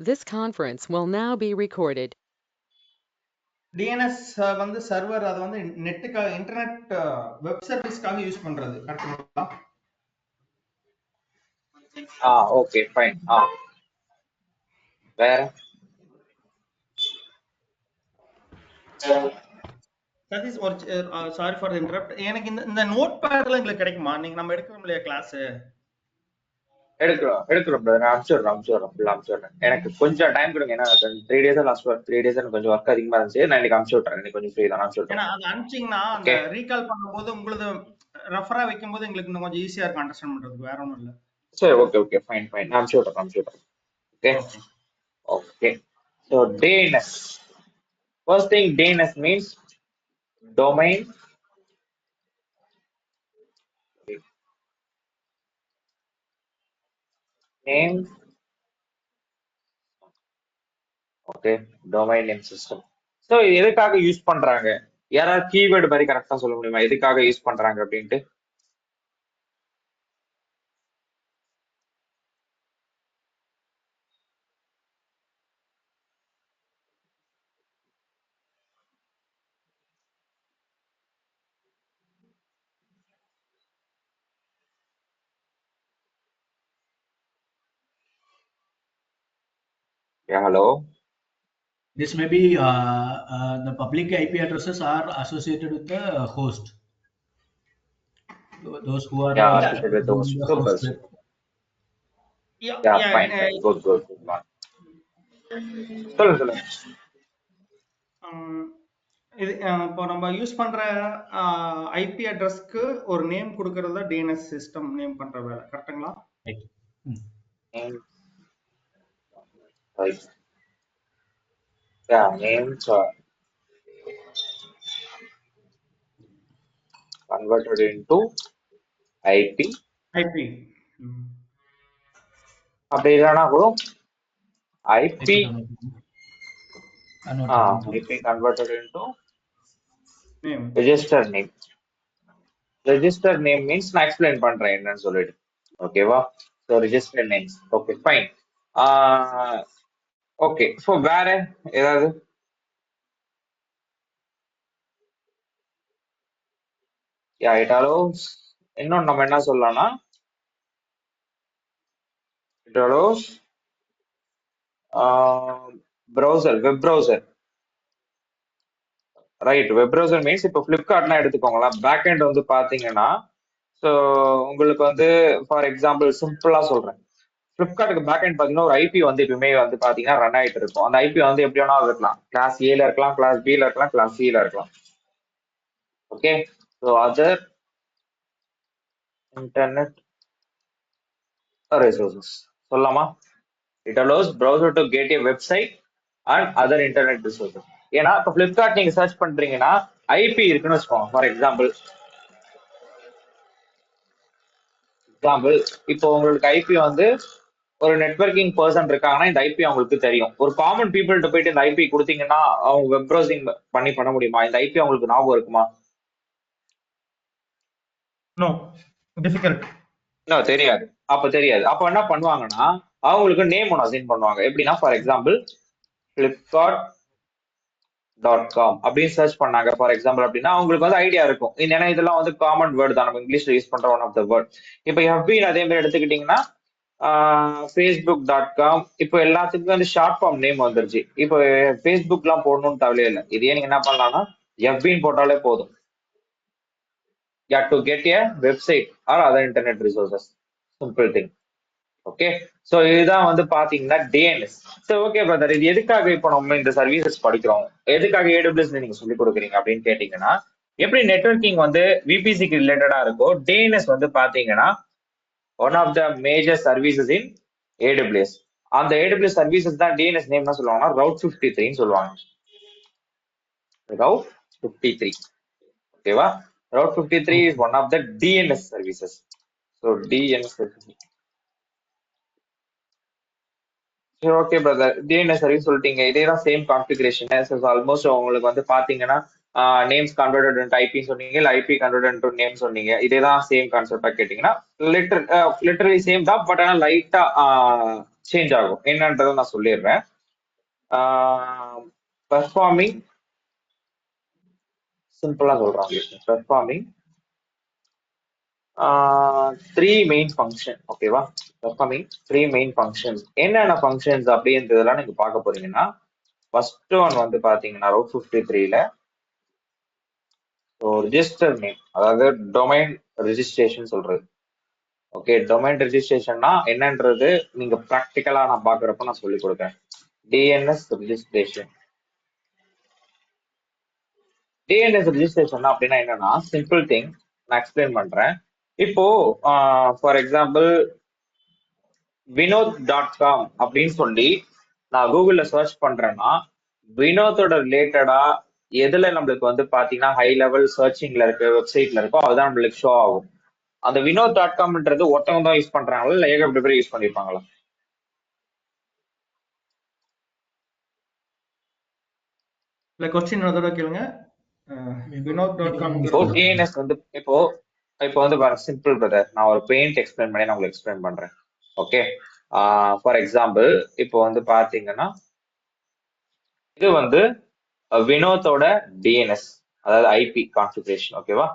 This conference will now be recorded. DNS வந்து server அது வந்து நெட்டுக்காக இன்டர்நெட் வெப் சர்வீஸ்க்காக யூஸ் பண்றது கரெக்ட்டுங்களா? Okay fine. வேற சதீஷ் ஒரு சாரி ஃபார் தி இன்டரப்ட். எனக்கு இந்த நோட் பேட்லாம் எங்களுக்கு கிடைக்குமா? நீங்க நம்ம எடுக்கிறோம் இல்லையா கிளாஸ்? எடுக்கிறோம் brother. நான் அனுப்பிச்சுடுறேன். எனக்கு கொஞ்சம் டைம் கொடுங்க. ஏன்னா 3 days கொஞ்சம் ஒர்க் அதிகமா இருந்துச்சு. நான் இன்னைக்கு அனுப்பிச்சு விட்றேன். இன்னைக்கு கொஞ்சம் ஃப்ரீ தான், அனுப்பிச்சு ஏன்னா விட்றேன். அது அனுப்பிச்சிங்கன்னா அந்த ரீகால் பண்ணும்போது உங்களுக்கு ரெஃபரா வைக்கும்போது எங்களுக்கு இன்னும் கொஞ்சம் ஈஸியா இருக்கும் அண்டர்ஸ்டாண்ட் பண்றதுக்கு. வேற ஒன்றும் இல்லை. சரி, ஓகே ஃபைன். நான் அனுப்பிச்சு விட்றேன். Okay. So DNS. First thing, DNS means domain name. Okay, domain name system. So இது எதுக்காக யூஸ் பண்றாங்க? யாராவது கீவேர்டு மாதிரி கரெக்டா சொல்ல முடியுமா எதுக்காக யூஸ் பண்றாங்க அப்படின்ட்டு? Hello. This may be the public IP addresses are associated with the host. Those who are associated with those. Fine. Good. சொல்லுங்க. இது இப்போ நம்ம யூஸ் பண்ற ஐபி அட்ரஸ்க்கு ஒரு நேம் கொடுக்கறது தான் டிஎன்எஸ் சிஸ்டம் நேம் பண்ற வேலை, கரெக்ட்டுங்களா? Right. Names are converted into IP. அப்படி இல்லைன்னா கூட IP converted into register name. Register name means நான் explain பண்றேன் என்னன்னு சொல்லிட்டு. ஓகேவா? So register names. Okay, fine. Okay. So வேற ஏதாவது? It allows, இன்னும் நம்ம என்ன சொல்லலாம்னா it allows browser, web browser. Right, web browser means இப்போ ஃப்ளிப்கார்ட்லாம் எடுத்துக்கோங்களேன். பேக் எண்ட் வந்து பாத்தீங்கன்னா, ஸோ உங்களுக்கு வந்து ஃபார் எக்ஸாம்பிள் சிம்பிளா சொல்றேன், ஃப்ளிப்கார்ட்டுக்கு பேக் எண்ட் பாத்தீங்கன்னா ஒரு ஐபி வந்து எப்பவுமே வந்து பாத்தீங்கன்னா ரன் ஆயிட்டு இருக்கும். அந்த ஐபி வந்து எப்படி வேணாலும் இருக்கலாம். கிளாஸ் ஏல இருக்கலாம், கிளாஸ் பில இருக்கலாம், கிளாஸ் சில இருக்கலாம். Okay, so other internet resources சொல்லலாமா? It allows browser to get a website and other internet resources. ஏன்னா இப்போ ஃபிளிப்கார்ட் நீங்க சர்ச் பண்றீங்கன்னா ஐபி இருக்குன்னு வச்சுக்கோங்க. ஃபார் எக்ஸாம்பிள் இப்போ உங்களுக்கு ஐபி வந்து ஒரு நெட்வொர்க்கிங் பர்சன் இருக்காங்கன்னா இந்த ஐபி அவங்களுக்கு தெரியும். ஒரு காமன் பீப்புள்கிட்ட போயிட்டு இந்த ஐபி கொடுத்தீங்கன்னா அவங்க வெப் ப்ரௌசிங் பண்ண முடியுமா? இந்த ஐபி அவங்களுக்கு ஞாபகம் இருக்குமா? தெரியாது. அப்ப என்ன பண்ணுவாங்கன்னா அவங்களுக்கு நேம் ஒன்று அசைன் பண்ணுவாங்க. எப்படின்னா ஃபார் எக்ஸாம்பிள் flipkart.com அப்படின்னு சர்ச் பண்ணாங்க ஃபார் எக்ஸாம்பிள் அப்படின்னா அவங்களுக்கு வந்து ஐடியா இருக்கும். ஏன்னா இதெல்லாம் வந்து காமன் வேர்டு தான், நம்ம இங்கிலீஷ்ல யூஸ் பண்ற ஒன் ஆஃப் த வேர்ட். இப்போ எஃபின்னு அதே மாதிரி எடுத்துக்கிட்டீங்கன்னா facebook.com. இப்போ எல்லாத்துக்கும் வந்து ஷார்ட் ஃபார்ம் நேம் வந்துருச்சு. இப்போ ஃபேஸ்புக்லாம் போடணும்னு தேவையே இல்லை. இதே நீங்க என்ன பண்ணலாம்னா எஃபின்னு போட்டாலே போதும். to get a website or other internet resources. Simple thing. Okay, so இதுதான் வந்து பாத்தீங்கன்னா டிஎன்எஸ். சோ ஓகே பிரதர், இது எதுக்காக இப்போ நம்ம இந்த சர்வீசஸ் படிக்கிறோம், எதுக்காக ஏடபிள்யூஎஸ் நீங்க சொல்லி கொடுக்குறீங்க அப்படின்னு கேட்டீங்கன்னா, எப்படி நெட்வொர்க்கிங் வந்து விபிசிக்கு ரிலேட்டடா இருக்கோ, டிஎன்எஸ் வந்து பாத்தீங்கன்னா one of the major services in AWS. அந்த ஏடபிள்யூஎஸ் சர்வீசஸ் தான் டிஎன்எஸ் நேம் என்ன சொல்லுவாங்கன்னா ரவுட் 53 சொல்லுவாங்க. ரவுட் 53. ஓகேவா? Route 53 is one of the DNS services. So DNS services. Okay brother, DNS service சொல்லிட்டீங்க. இதே தான் சேம் கான்ஃபிகரேஷன். ஆல்மோஸ்ட் உங்களுக்கு வந்து பாத்தீங்கன்னா நேம்ஸ் கன்வெர்டட் into ஐபி சொன்னீங்க, இல்ல ஐபி கன்வெர்டட் into நேம் சொன்னீங்க. இதேதான் சேம் கான்செப்டா கேட்டீங்கன்னா லிட்டரலி சேம் தான், பட் ஆனா லைட்டா சேஞ்ச் ஆகும். என்னன்றதை நான் சொல்லிடுறேன். பெர்ஃபார்மிங் சிம்பிளா சொல்றாங்க. Performing three main function. ஓகேவா? Performing three main functions. என்னென்ன ஃபங்க்ஷன்ஸ் அப்படின்றதெல்லாம் நீங்க பார்க்க போறீங்கன்னா, ஃபர்ஸ்ட் ஒன் வந்து பாத்தீங்கன்னா ரூட் 53ல ரிஜிஸ்டர் நேம், அதாவது டொமைன் ரெஜிஸ்ட்ரேஷன் சொல்றது. ஓகே, டொமைன் ரெஜிஸ்ட்ரேஷன்னா என்னன்றது நீங்க ப்ராக்டிக்கலா நான் பாக்குறப்ப நான் சொல்லி கொடுக்குறேன். DNS registration. டிஎன்எஸ் ரெஜிஸ்ட்ரேஷன் அப்படின்னா என்னன்னா சிம்பிள் திங், நான் எக்ஸ்பிளைன் பண்றேன். இப்போ ஃபார் எக்ஸாம்பிள் vinod.com அப்படின்னு சொல்லி நான் கூகுள்ல சர்ச் பண்றேன்னா, வினோத்தோட ரிலேட்டடா எதுல நம்மளுக்கு வந்து பாத்தீங்கன்னா ஹை லெவல் சர்ச்சிங்ல இருக்கு, வெப்சைட்ல இருக்கோ அதுதான் நம்மளுக்கு ஷோ ஆகும். அந்த vinod.comன்றது ஒருத்தவங்க தான் யூஸ் பண்றாங்களா, இல்ல ஏகப்பட்ட பேர் யூஸ் பண்ணிருப்பாங்களா? இல்ல கொஸ்டின் ஒரு தடவை கேளுங்க. vinod.com இப்போ டிஎன்எஸ் வந்து இப்போ வந்து சிம்பிள் பிரதர், நான் ஒரு பெயிண்ட் எக்ஸ்பிளைன் பண்ணி நான் உங்களுக்கு எக்ஸ்பிளைன் பண்றேன். ஓகே, ஃபார் எக்ஸாம்பிள் இப்போ வந்து பாத்தீங்கன்னா இது வந்து வினோத்தோட டிஎன்எஸ், அதாவது ஐபி கான்ஃபிகரேஷன். ஓகேவா?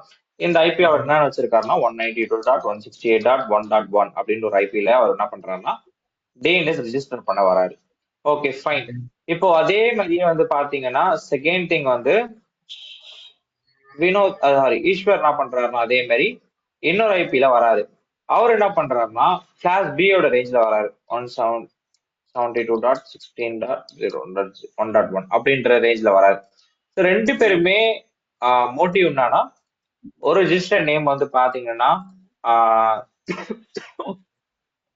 இந்த ஐபி அவர் என்ன வச்சிருக்காருன்னா 192.168.1.1 அப்படின்னு ஒரு ஐபில அவர் என்ன பண்றாருன்னா டிஎன்எஸ் ரெஜிஸ்டர் பண்ண வராரு. Okay fine. இப்போ அதே மாதிரியே வந்து பாத்தீங்கன்னா செகண்ட் திங் வந்து வினோத் சாரி ஈஸ்வர் என்ன பண்றாருன்னா அதே மாதிரி இன்னொரு ஐபில வராரு. அவர் என்ன பண்றாருன்னா கிளாஸ் பியோட ரேஞ்ச்ல வராரு. 172.16.0.1.1 அப்படின்ற ரேஞ்ச்ல வராது. ரெண்டு பேருமே மோட்டிவ் என்னன்னா ஒரு ரிஜிஸ்டர் நேம் வந்து பாத்தீங்கன்னா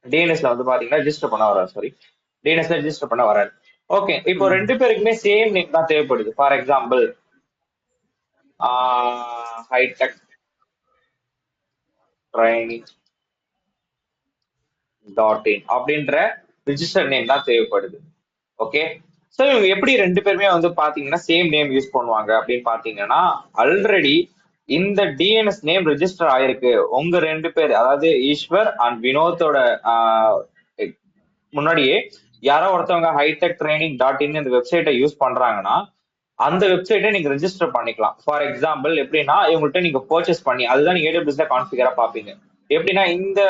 டிஎன்எஸ்ல வந்து பாத்தீங்கன்னா ரெஜிஸ்டர் பண்ண வராது. சாரி, டிஎன்எஸ்ல ரெஜிஸ்டர் பண்ண வராது. ஓகே, இப்போ ரெண்டு பேருக்குமே சேம் நேம் தான் தேவைப்படுது. For example hitech training .in அப்படின்ற ரிஜிஸ்டர் நேம் தான் தேவைப்படுது. ஓகே, ஸோ இவங்க எப்படி ரெண்டு பேருமே வந்து பாத்தீங்கன்னா சேம் நேம் யூஸ் பண்ணுவாங்க அப்படின்னு பாத்தீங்கன்னா, ஆல்ரெடி இந்த டிஎன்எஸ் நேம் ரெஜிஸ்டர் ஆயிருக்கு உங்க ரெண்டு பேர், அதாவது ஈஸ்வர் அண்ட் வினோத்தோட முன்னாடியே யாரோ ஒருத்தவங்க ஹைடெக் ட்ரைனிங் .in இந்த வெப்சைட்டை யூஸ் பண்றாங்கன்னா அந்த வெப்சைட்டை நீங்க ரெஜிஸ்டர் பண்ணிக்கலாம். ஃபார் எக்ஸாம்பிள் எப்படின்னா இவங்கள்ட்ட நீங்க பர்ச்சேஸ் பண்ணி அதுதான் நீங்க ஏடபிள்யூஎஸ்ல கான்ஃபிகரா பாப்பீங்க. எப்படின்னா இந்த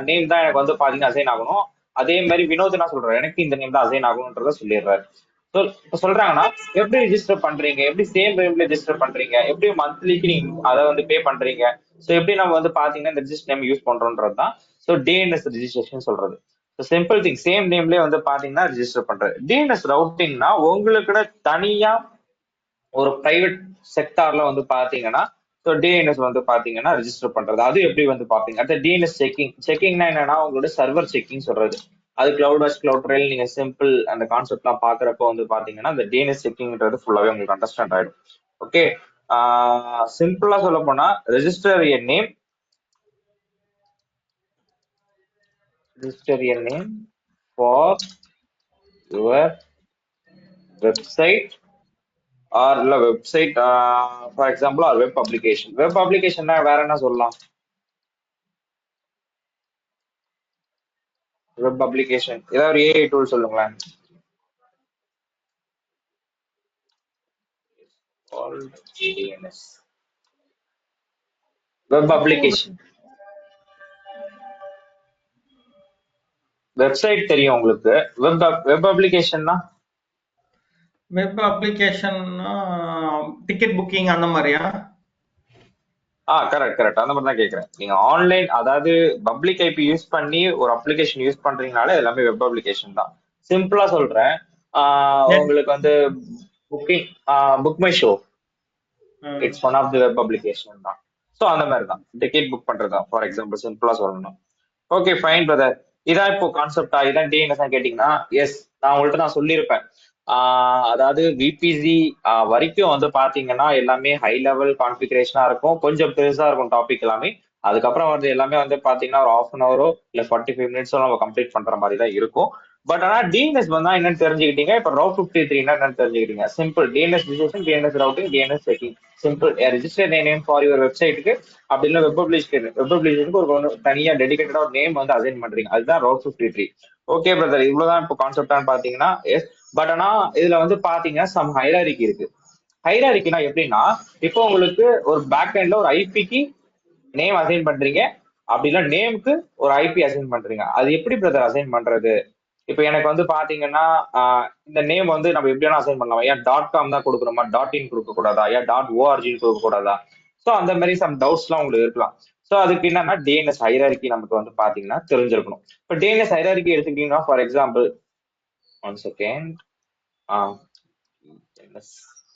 நேம் தான் எனக்கு வந்து பாத்தீங்கன்னா அசைன் ஆகணும், அதே மாதிரி வினோத் என்ன சொல்றாரு எனக்கு இந்த நேம் தான் அசைன் ஆகணும்ன்றத சொல்லிடுறாரு. ஸோ இப்போ சொல்றாங்கன்னா எப்படி ரெஜிஸ்டர் பண்றீங்க, எப்படி சேம் நேம்ல ரெஜிஸ்டர் பண்றீங்க, எப்படி மந்த்லிக்கு நீங்க அதை வந்து பே பண்றீங்க, ஸோ எப்படி நம்ம வந்து பாத்தீங்கன்னா இந்த ரெஜிஸ்டர் நேம் யூஸ் பண்றோம்ன்றது தான் ஸோ டிஎன்எஸ் ரெஜிஸ்ட்ரேஷன் சொல்றது. சிம்பிள் திங், சேம் நேம்லயே வந்து பாத்தீங்கன்னா ரெஜிஸ்டர் பண்றது. டிஎன்எஸ் ரவுட்டிங்னா உங்களுக்கு தனியா ஒரு பிரைவேட் செக்டார்ல வந்து பாத்தீங்கன்னா ஸோ டிஎன்எஸ் வந்து பாத்தீங்கன்னா ரெஜிஸ்டர் பண்றது. அது எப்படி வந்து பாப்பீங்க, அது டிஎன்எஸ் செக்கிங்னா என்னன்னா உங்களோட சர்வர் செக்கிங் சொல்றது. அது கிளவுட் வாஷ், கிளவுட் ரெயில், நீங்க சிம்பிள் அந்த கான்செப்ட் எல்லாம் பாக்குறப்போ வந்து பாத்தீங்கன்னா இந்த டிஎன்எஸ் செக்கிங்ன்றது ஃபுல்லாவே உங்களுக்கு அண்டர்ஸ்டாண்ட் ஆயிடும். ஓகே, சிம்பிளா சொல்ல போனா register a name for your website or website for example or web application. Web application வேற என்ன சொல்லலாம்? வெப் அப்ளிகேஷன் ஏதாவது ஒரு ஏஐ டூல் சொல்லுங்களேன். வெப் அப்ளிகேஷன், வெப்சைட் தெரியும் உங்களுக்கு. வெப் அப்ளிகேஷன்னா வெப் அப்ளிகேஷன் டிக்கெட் புக்கிங் அந்த மாதிரியா? கரெக்ட் அந்த மாதிரி தான் கேக்குறேன். நீங்க ஆன்லைன், அதாவது பப்ளிக் ஐபி யூஸ் பண்ணி ஒரு அப்ளிகேஷன் யூஸ் பண்றீங்கனாலே எல்லாமே வெப் அப்ளிகேஷன் தான். சிம்பிளா சொல்றேன், உங்களுக்கு வந்து booking Book My Show it's one of the web application தான். ஸோ அந்த மாதிரி தான் டிக்கெட் புக் பண்றதா ஃபார் எக்ஸாம்பிள் சிம்பிளா சொல்லணும். ஓகே ஃபைன் பிரதர், இதான் இப்போ கான்செப்டா, இதான் டிஎன்எஸ் கேட்டீங்கன்னா எஸ் நான் உங்கள்கிட்ட நான் சொல்லியிருப்பேன். அதாவது விபிசி வரைக்கும் வந்து பாத்தீங்கன்னா எல்லாமே ஹை லெவல் கான்ஃபிகரேஷனா இருக்கும், கொஞ்சம் பெருசா இருக்கும் டாபிக் எல்லாமே. அதுக்கப்புறம் வந்து எல்லாமே வந்து பாத்தீங்கன்னா ஒரு half an hour இல்ல 45 மினிட்ஸோ நம்ம கம்ப்ளீட் பண்ற மாதிரி தான் இருக்கும். பட் ஆனா டிஎன்எஸ் வந்தா என்னன்னு தெரிஞ்சுக்கிட்டீங்க. இப்ப ரவுட் 53 என்னன்னு தெரிஞ்சுக்கிட்டீங்க. Simple DNS registration, DNS routing, DNS checking. Simple register name for your வெப்சைட்டுக்கு அப்படி இல்லை வெப் பப்ளிஷருக்கு ஒரு தனியா டெடிகேட்டடா ஒரு நேம் வந்து அசைன் பண்றீங்க. அதுதான் ரவுட் 53. ஓகே பிரதர், இவ்வளவுதான் இப்போ கான்செப்டான்னு பாத்தீங்கன்னா எஸ். பட் ஆனா இதுல வந்து பாத்தீங்கன்னா சம் ஹைராரிக்கி இருக்கு. ஹைராரிக்கினா எப்படின்னா, இப்போ உங்களுக்கு ஒரு பேக் எண்ட்ல ஒரு ஐபிக்கு நேம் அசைன் பண்றீங்க, அப்படி இல்லை நேமுக்கு ஒரு ஐபி அசைன் பண்றீங்க. அது எப்படி பிரதர் அசைன் பண்றது? இப்போ எனக்கு வந்து பாத்தீங்கன்னா இந்த நேம் வந்து நம்ம எப்படி வேணா அசைன் பண்ணலாம். ஏன் .com தான் கொடுக்கணுமா, .in கொடுக்க கூடாதா, ஏன் .org கொடுக்க கூடாதா? ஸோ அந்த மாதிரி சம் டவுட்ஸ் எல்லாம் உங்களுக்கு இருக்கலாம். ஸோ அதுக்கு என்னன்னா டிஎன்எஸ் ஹைராரிக்கி நமக்கு வந்து பாத்தீங்கன்னா தெரிஞ்சிருக்கணும். இப்போ டிஎன்எஸ் ஹைராரிக்கி எடுத்துக்கிட்டீங்கன்னா ஃபார் எக்ஸாம்பிள் 1 செகண்ட்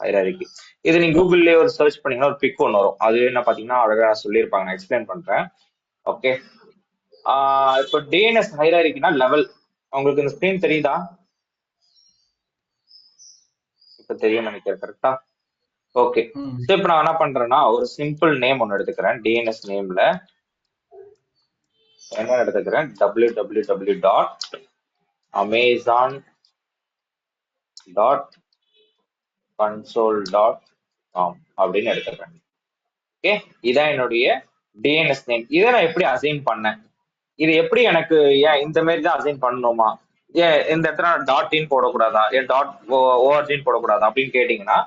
ஹைராரிக்கி இது நீங்க கூகுள்லயே ஒரு சர்ச் பண்ணீங்கன்னா ஒரு பிக் ஒன்று வரும். அது என்ன பாத்தீங்கன்னா அழகா சொல்லியிருப்பாங்க, நான் எக்ஸ்பிளைன் பண்றேன். ஓகே, இப்போ டிஎன்எஸ் ஹைராரிக்கினா லெவல். உங்களுக்கு இந்த ஸ்கிரீன் தெரியுதா? இப்ப தெரியும் நினைக்கிறேன், கரெக்டா? ஓகே, ஸோ இப்போ நான் என்ன பண்றேன்னா ஒரு சிம்பிள் நேம் ஒன்று எடுத்துக்கிறேன். டிஎன்எஸ் நேம்ல என்ன எடுத்துக்கிறேன், www.amazon.console.com அப்படின்னு எடுத்துக்கிறேன். ஓகே, இதான் என்னுடைய டிஎன்எஸ் நேம். இதை நான் எப்படி அசைன் பண்ணேன், இது எப்படி எனக்கு ஏன் இந்த மாதிரி தான் அசைன் பண்ணணுமா, ஏன் இந்த இடத்துல .in போடக்கூடாதா, ஏன் .org போடக்கூடாதா அப்படின்னு கேட்டீங்கன்னா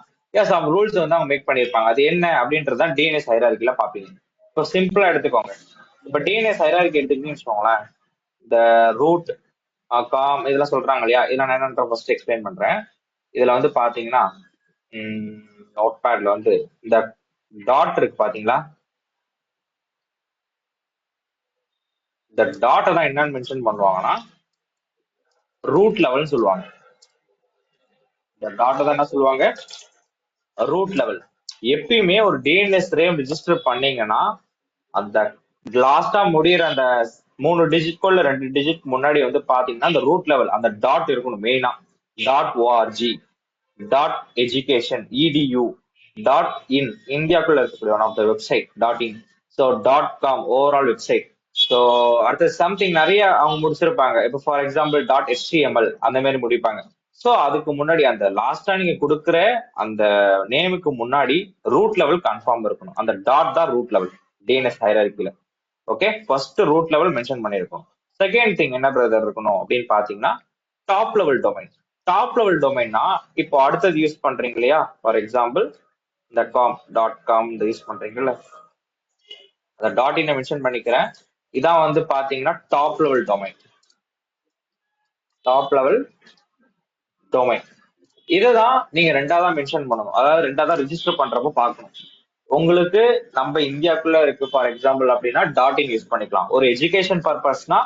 சம் ரூல்ஸ் வந்து அவங்க மேக் பண்ணியிருப்பாங்க. அது என்ன அப்படின்றதான் டிஎன்எஸ் ஹைரார்க்கில பாப்பீங்க. இப்போ சிம்பிளா எடுத்துக்கோங்க. இப்போ டிஎன்எஸ் ஹைரார்க்கி எடுத்துக்கிட்டீங்கன்னு வச்சுக்கோங்களேன், இந்த ரூட் காம் இதெல்லாம் சொல்றாங்க இல்லையா, இதெல்லாம் நான் என்னன்ற ஃபர்ஸ்ட் எக்ஸ்பிளைன் பண்றேன். இதுல வந்து பாத்தீங்கன்னா நோட் பேட்ல வந்து இந்த டாட் இருக்கு பாத்தீங்களா, இந்த டாட்டை தான் என்னன்னு மென்ஷன் பண்ணுவாங்கன்னா ரூட் லெவல்னு சொல்லுவாங்க. இந்த டாட்டை தான் என்ன சொல்லுவாங்க, ரூட் லெவல். எப்பயுமே ஒரு டிஎன்எஸ் நேம் ரிஜிஸ்டர் பண்ணீங்கன்னா அந்த லாஸ்டா முடியிற அந்த 3 டிஜிட் இல்ல 2 டிஜிட் முன்னாடி வந்து பாத்தீங்கன்னா அந்த ரூட் லெவல் அந்த டாட் இருக்கணும். மெயினா .org, .education, edu, .in இந்தியாக்குள்ள இருக்கக்கூடிய one of the website .in, so .com overall website. So அடுத்து சம்திங் நிறைய அவங்க முடிச்சிருப்பாங்க. இப்போ ஃபார் எக்ஸாம்பிள் .html அந்த மாதிரி முடிப்பாங்க. ஸோ அதுக்கு முன்னாடி அந்த லாஸ்டா நீங்க கொடுக்குற அந்த நேமுக்கு முன்னாடி ரூட் லெவல் கன்ஃபார்ம் இருக்கணும். அந்த டாட் தான் ரூட் லெவல் டிஎன்எஸ் ஹைரார்க்கில. Okay, first root level mention பண்ணிருக்கோம். செகண்ட் திங் என்ன பிரதர் இருக்கணும் அப்படின்னு பாத்தீங்கன்னா top level domain. Top level டொமைன்னா இப்போ அடுத்தது யூஸ் பண்றீங்க இல்லையா, ஃபார் எக்ஸாம்பிள் இந்த .com யூஸ் பண்றீங்கல்ல, அந்த .in மென்ஷன் பண்ணிக்கிறேன். இதான் வந்து பாத்தீங்கன்னா top level domain. Top level domain இதுதான் நீங்க ரெண்டாவதா மென்ஷன் பண்ணணும். அதாவது ரெண்டாவதா ரிஜிஸ்டர் பண்றப்போ பார்க்கணும். உங்களுக்கு நம்ம இந்தியாக்குள்ள இருக்கு ஃபார் எக்ஸாம்பிள் அப்படின்னா .in யூஸ் பண்ணிக்கலாம். ஒரு எஜுகேஷன் பர்பஸ்னா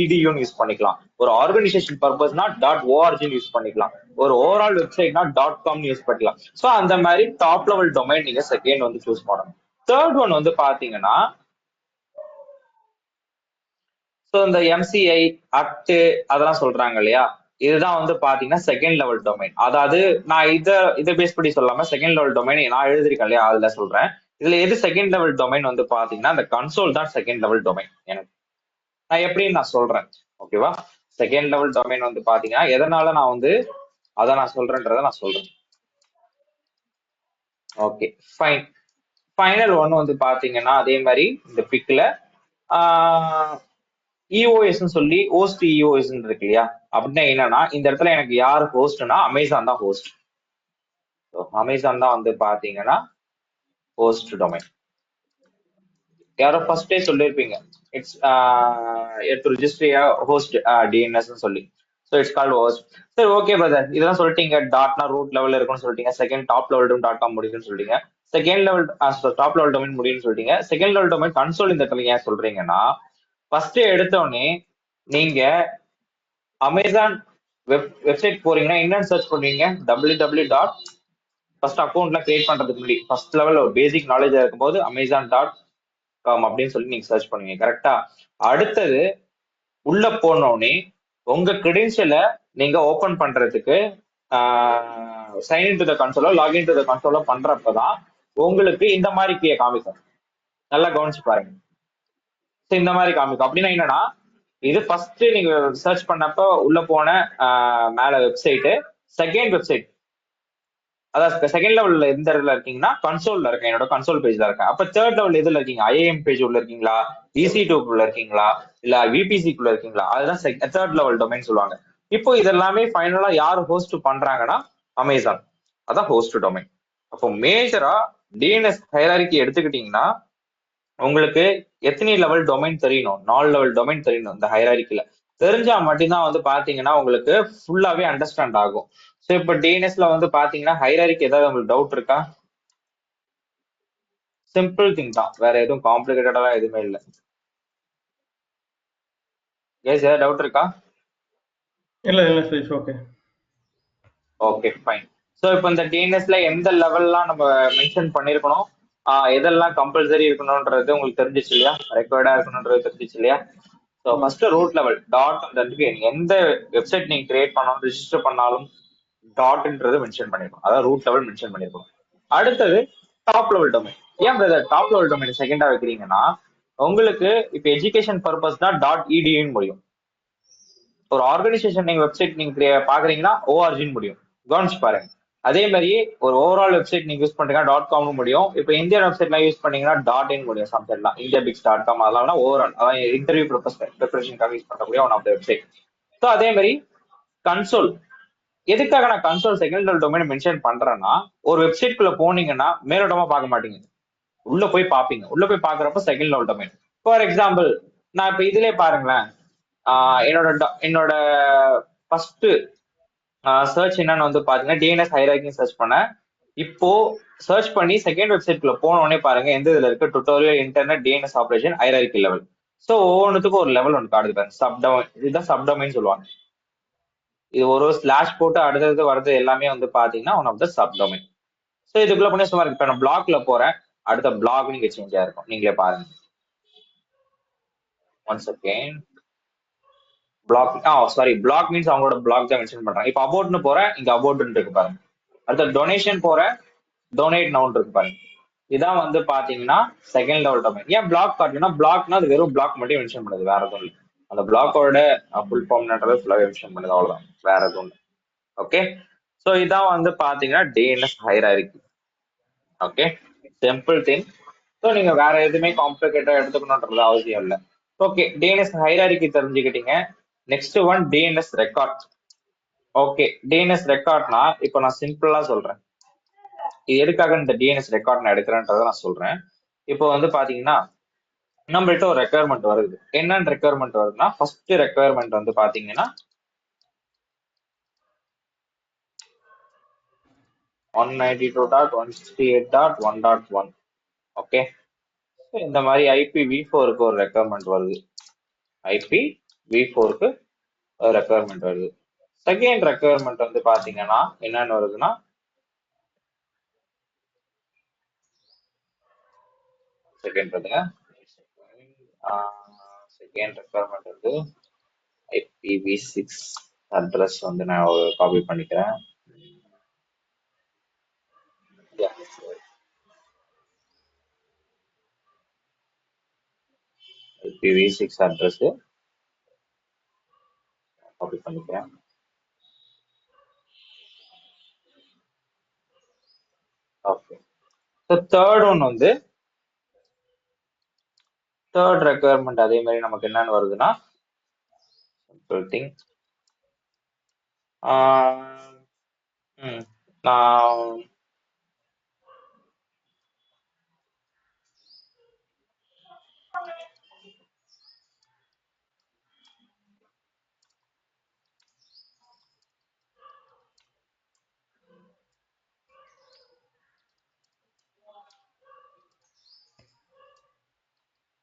.edu யூஸ் பண்ணிக்கலாம். ஒரு ஆர்கனைசேஷன் பர்பஸ்னா .org யூஸ் பண்ணிக்கலாம். ஒரு ஓவரால் வெப்சைட்னா .com யூஸ் பண்ணிக்கலாம். ஸோ அந்த மாதிரி டாப் லெவல் டொமைன் நீங்க செகண்ட் வந்து சூஸ் பண்ணணும். தேர்ட் ஒன் வந்து பாத்தீங்கன்னா ஸோ இந்த எம்சிஐ அக்ட் அதெல்லாம் சொல்றாங்க இல்லையா, இதுதான் வந்து பாத்தீங்கன்னா செகண்ட் லெவல் டொமைன். அதாவது நான் இதை பேஸ் பண்ணி சொல்லாம செகண்ட் லெவல் டொமைன் நான் எழுதிருக்கேன் இல்லையா, அதுல சொல்றேன். இதுல எது செகண்ட் லெவல் டொமைன் வந்து பாத்தீங்கன்னா இந்த கன்சோல் தான் செகண்ட் லெவல் டொமைன். எனக்கு நான் எப்படின்னு நான் சொல்றேன். ஓகேவா, செகண்ட் லெவல் டொமைன் வந்து பாத்தீங்கன்னா எதனால நான் வந்து அதை நான் சொல்றேன்றத நான் சொல்றேன். Okay fine. ஃபைனல் ஒன்னு வந்து பாத்தீங்கன்னா அதே மாதிரி இந்த பிக்ல இஓஎஸ் சொல்லி ஹோஸ்ட் இஓஎஸ் இருக்கு இல்லையா, அப்படின்னா என்னன்னா இந்த இடத்துல எனக்கு யார் ஹோஸ்ட்னா அமேசான் தான் ஹோஸ்ட். அமேசான் தான் வந்து பாத்தீங்கன்னா ஹோஸ்ட் டொமைன். யாரோ ஃபர்ஸ்டே சொல்லியிருப்பீங்க இட்ஸ் ரிஜிஸ்டர் ஹோஸ்ட் டிஎன்எஸ் சொல்லி. So it's called host. சரி ஓகே பிரதர், இதெல்லாம் சொல்லிட்டீங்க. டாட்னா ரூட் லெவல் இருக்குன்னு சொல்லிட்டீங்க. செகண்ட் டாப் லெவல் .com முடியும்னு சொல்லிட்டீங்க. Second level top level domain முடியும்னு சொல்லிட்டீங்க. செகண்ட் லெவல் டொமைன் கன்சோல் இந்த இடத்துல ஏன் சொல்றீங்கன்னா ஃபர்ஸ்ட் எடுத்தோடனே நீங்க அமேசான் வெப்சைட் போறீங்கன்னா என்னன்னு சர்ச் பண்ணுவீங்க, www. ஃபர்ஸ்ட் அக்கௌண்ட்லாம் கிரியேட் பண்றதுக்கு முன்னாடி ஃபர்ஸ்ட் லெவல் ஒரு பேசிக் நாலேஜா இருக்கும்போது amazon.com அப்படின்னு சொல்லி நீங்க சர்ச் பண்ணுவீங்க, கரெக்டா? அடுத்தது உள்ள போனோடனே உங்க கிரெடென்ஷியலை நீங்க ஓபன் பண்றதுக்கு சைன் இன் டு த கன்சோலோ லாகின் டு த கன்சோலோ பண்றப்பதான் உங்களுக்கு இந்த மாதிரி காமிக்கும். நல்லா கவனிச்சு பாருங்க. இந்த மாதிரி காமிக்கும். அப்படின்னா என்னன்னா, இது ஃபர்ஸ்ட் நீங்க சர்ச் பண்ணப்ப உள்ள போன மேல வெப்சைட், செகண்ட் வெப்சைட், அதாவது செகண்ட் லெவல்ல எந்த இடத்துல இருக்கீங்கன்னா கன்சோல்ல இருக்கேன், என்னோட கன்சோல் பேஜ்ல இருக்கேன். அப்ப தேர்ட் லெவல் எதுல இருக்கீங்க? ஐஏஎம் பேஜ் உள்ள இருக்கீங்களா, EC2 குள்ள இருக்கீங்களா, இல்ல VPC குள்ள இருக்கீங்களா? அதுதான் தேர்ட் லெவல் டொமைன் சொல்லுவாங்க. இப்போ இதெல்லாமே ஃபைனலா யார் ஹோஸ்ட் பண்றாங்கன்னா அமேசான், அதான் ஹோஸ்ட் டொமைன். அப்போ மேஜரா டிஎன்எஸ் ஹைரார்கி எடுத்துக்கிட்டீங்கன்னா உங்களுக்கு எத்தனை லெவல் டொமைன் தெரியணும்? 4 லெவல் டொமைன் தெரியணும் இந்த ஹைரார்கில. தெரிஞ்சா மட்டும்தான் வந்து பாத்தீங்கன்னா உங்களுக்கு ஃபுல்லாவே அண்டர்ஸ்டாண்ட் ஆகும். ஸோ இப்போ டிஎன்எஸ்ல வந்து பாத்தீங்கன்னா ஹைரார்கி ஏதாவது உங்களுக்கு டவுட் இருக்கா? சிம்பிள் திங் தான், வேற எதுவும் காம்ப்ளிகேட்டடா எதுவுமே இல்லை. ஏதாவது டவுட் இருக்கா? இல்ல Satish, okay. Okay fine. So இப்போ இந்த டிஎன்எஸ்ல எந்த லெவல்லாம் நம்ம மென்ஷன் பண்ணிருக்கணும், எதெல்லாம் கம்பல்சரி இருக்கணும்ன்றது உங்களுக்கு தெரிஞ்சிச்சு இல்லையா? ரெக்கார்டா இருக்கணும்ன்றது தெரிஞ்சிச்சு இல்லையா? So first root level dot அந்த எந்த வெப்சைட் நீங்க கிரியேட் பண்ணாலும் ரிஜிஸ்டர் பண்ணாலும் டாட்ன்றது மென்ஷன் பண்ணிருக்கணும், அதாவது ரூட் லெவல் மென்ஷன் பண்ணிருக்கணும். அடுத்தது டாப் லெவல் டொமைன். ஏன் பிரதர் டாப் லெவல் டொமைன் செகண்டா வைக்கிறீங்கன்னா, உங்களுக்கு இப்போ எஜுகேஷன் பர்பஸ் தான் டாட் இடின்னு முடியும். ஒரு ஆர்கனைசேஷன் நீங்க வெப்சைட் நீங்க பாக்குறீங்கன்னா ஓஆர்ஜின்னு முடியும், கவனிச்சு பாருங்க. அதே மாதிரி ஒரு ஓவரால் வெப்சைட் நீங்க யூஸ் பண்றீங்கன்னா டாட் காம்னு முடியும். இப்போ இந்தியன் வெப்சைட்லாம் யூஸ் பண்ணீங்கன்னா டாட் இன் முடியும். சம்டைம்லாம் indiabix.com அதெல்லாம் ஓவரால், அதான் இன்டர்வியூ ப்ரிப்பரேஷனுக்காக யூஸ் பண்ணக்கூடிய one of the website. So அதே மாதிரி கன்சோல், எதுக்காக நான் console second level domain mention பண்றேன்னா, ஒரு வெப்சைட் குள்ள போனீங்கன்னா மேலோட்டமா பார்க்க மாட்டீங்க, உள்ள போய் பாப்பீங்க. உள்ள போய் பாக்குறப்ப second level domain. For example நான் இப்ப இதுலயே பாருங்களேன், என்னோட ஃபர்ஸ்ட் சர்ச் என்னன்னு வந்து பாத்தீங்கன்னா டிஎன்எஸ் ஹைரார்கி சர்ச் பண்ணேன். இப்போ சர்ச் பண்ணி செகண்ட் வெப்சைட் குள்ள போன உடனே பாருங்க எந்த இதுல இருக்கு, tutorial internet DNS operation hierarchy level. So ஒவ்வொன்றுத்துக்கும் ஒரு லெவல் ஒன்று காடுது பாருங்க, சப்டொமைன். இதுதான் சப்டொமைன் சொல்லுவாங்க. இது ஒரு ஸ்லாஷ் போட்டு அடுத்தது வர்றது எல்லாமே வந்து பாத்தீங்கன்னா one of the subdomain. So இதுக்குள்ள பண்ணி சும்மா இருக்கு. இப்போ நான் பிளாக்ல போறேன், அடுத்த பிளாக் நீங்க சேஞ்ச் ஆயிருக்கும், நீங்களே பாருங்க. One second. Blog, sorry, blog means அவங்களோட பிளாக் தான் மென்ஷன் பண்றாங்க. இப்போ அபவுட்னு போறேன், இங்க அபவுட்னு இருக்கு பாருங்க. அடுத்த டொனேஷன் போறேன், டொனேட் நவுன் இருக்கு பாருங்க. இதான் வந்து பாத்தீங்கன்னா செகண்ட் லெவல் டொமைன். ஏன் பிளாக் காட்டுனா, பிளாக்னா அது வெறும் பிளாக் மட்டும் மென்ஷன் பண்ணுது, வேற எதுவும் இல்லை. அந்த பிளாக்கோட ஃபுல் ஃபார்ம்ன்றது ஃபுல்லாவே மென்ஷன் பண்ணுது, அவ்வளவுதான், வேற எதுவும் இல்லை. ஓகே, ஸோ இதான் வந்து பாத்தீங்கன்னா DNS hierarchy. Okay, simple thing. So நீங்க வேற எதுவுமே காம்ப்ளிகேட்டா எடுத்துக்கணும்ன்றது அவசியம் இல்லை. ஓகே, டிஎன்எஸ் ஹைரார்கி தெரிஞ்சுக்கிட்டீங்க. Next one DNS record. Okay, DNS ரெக்கார்ட்னா இப்போ நான் சிம்பிளா சொல்றேன், இது எதுக்காக இந்த டிஎன்எஸ் ரெக்கார்ட் நான் எடுக்கிறேன்றதை நான் சொல்றேன். இப்போ வந்து பாத்தீங்கன்னா நம்மள்ட்ட ஒரு ரெக்குயர்மெண்ட் வருது. என்னன்னு ரெக்குயர்மெண்ட் வருதுன்னா, ஃபர்ஸ்ட் ரெக்குயர்மெண்ட் வந்து பாத்தீங்கன்னா 192.168.1.1. ஓகே, இந்த மாதிரி IPv4க்கு ஒரு ரெக்குயர்மெண்ட் வருது. IPv4க்கு ஒரு ரெக்குயர்மெண்ட் வருது. செகண்ட் ரெக்குயர்மெண்ட் வந்து பாத்தீங்கன்னா என்னன்னு வருதுன்னா, செகண்ட் ரெக்குயர்மெண்ட் வந்து IPv6 அட்ரஸ் வந்து நான் காப்பி பண்ணிக்கிறேன். IPv6 அட்ரஸ் காப்பி பண்ணிக்கிறேன். ஓகே, ஸோ தேர்ட் ஒன் வந்து தேர்ட் ரெக்குயர்மெண்ட் அதே மாதிரி நமக்கு என்னன்னு வருதுன்னா, சிம்பிள் திங். நான்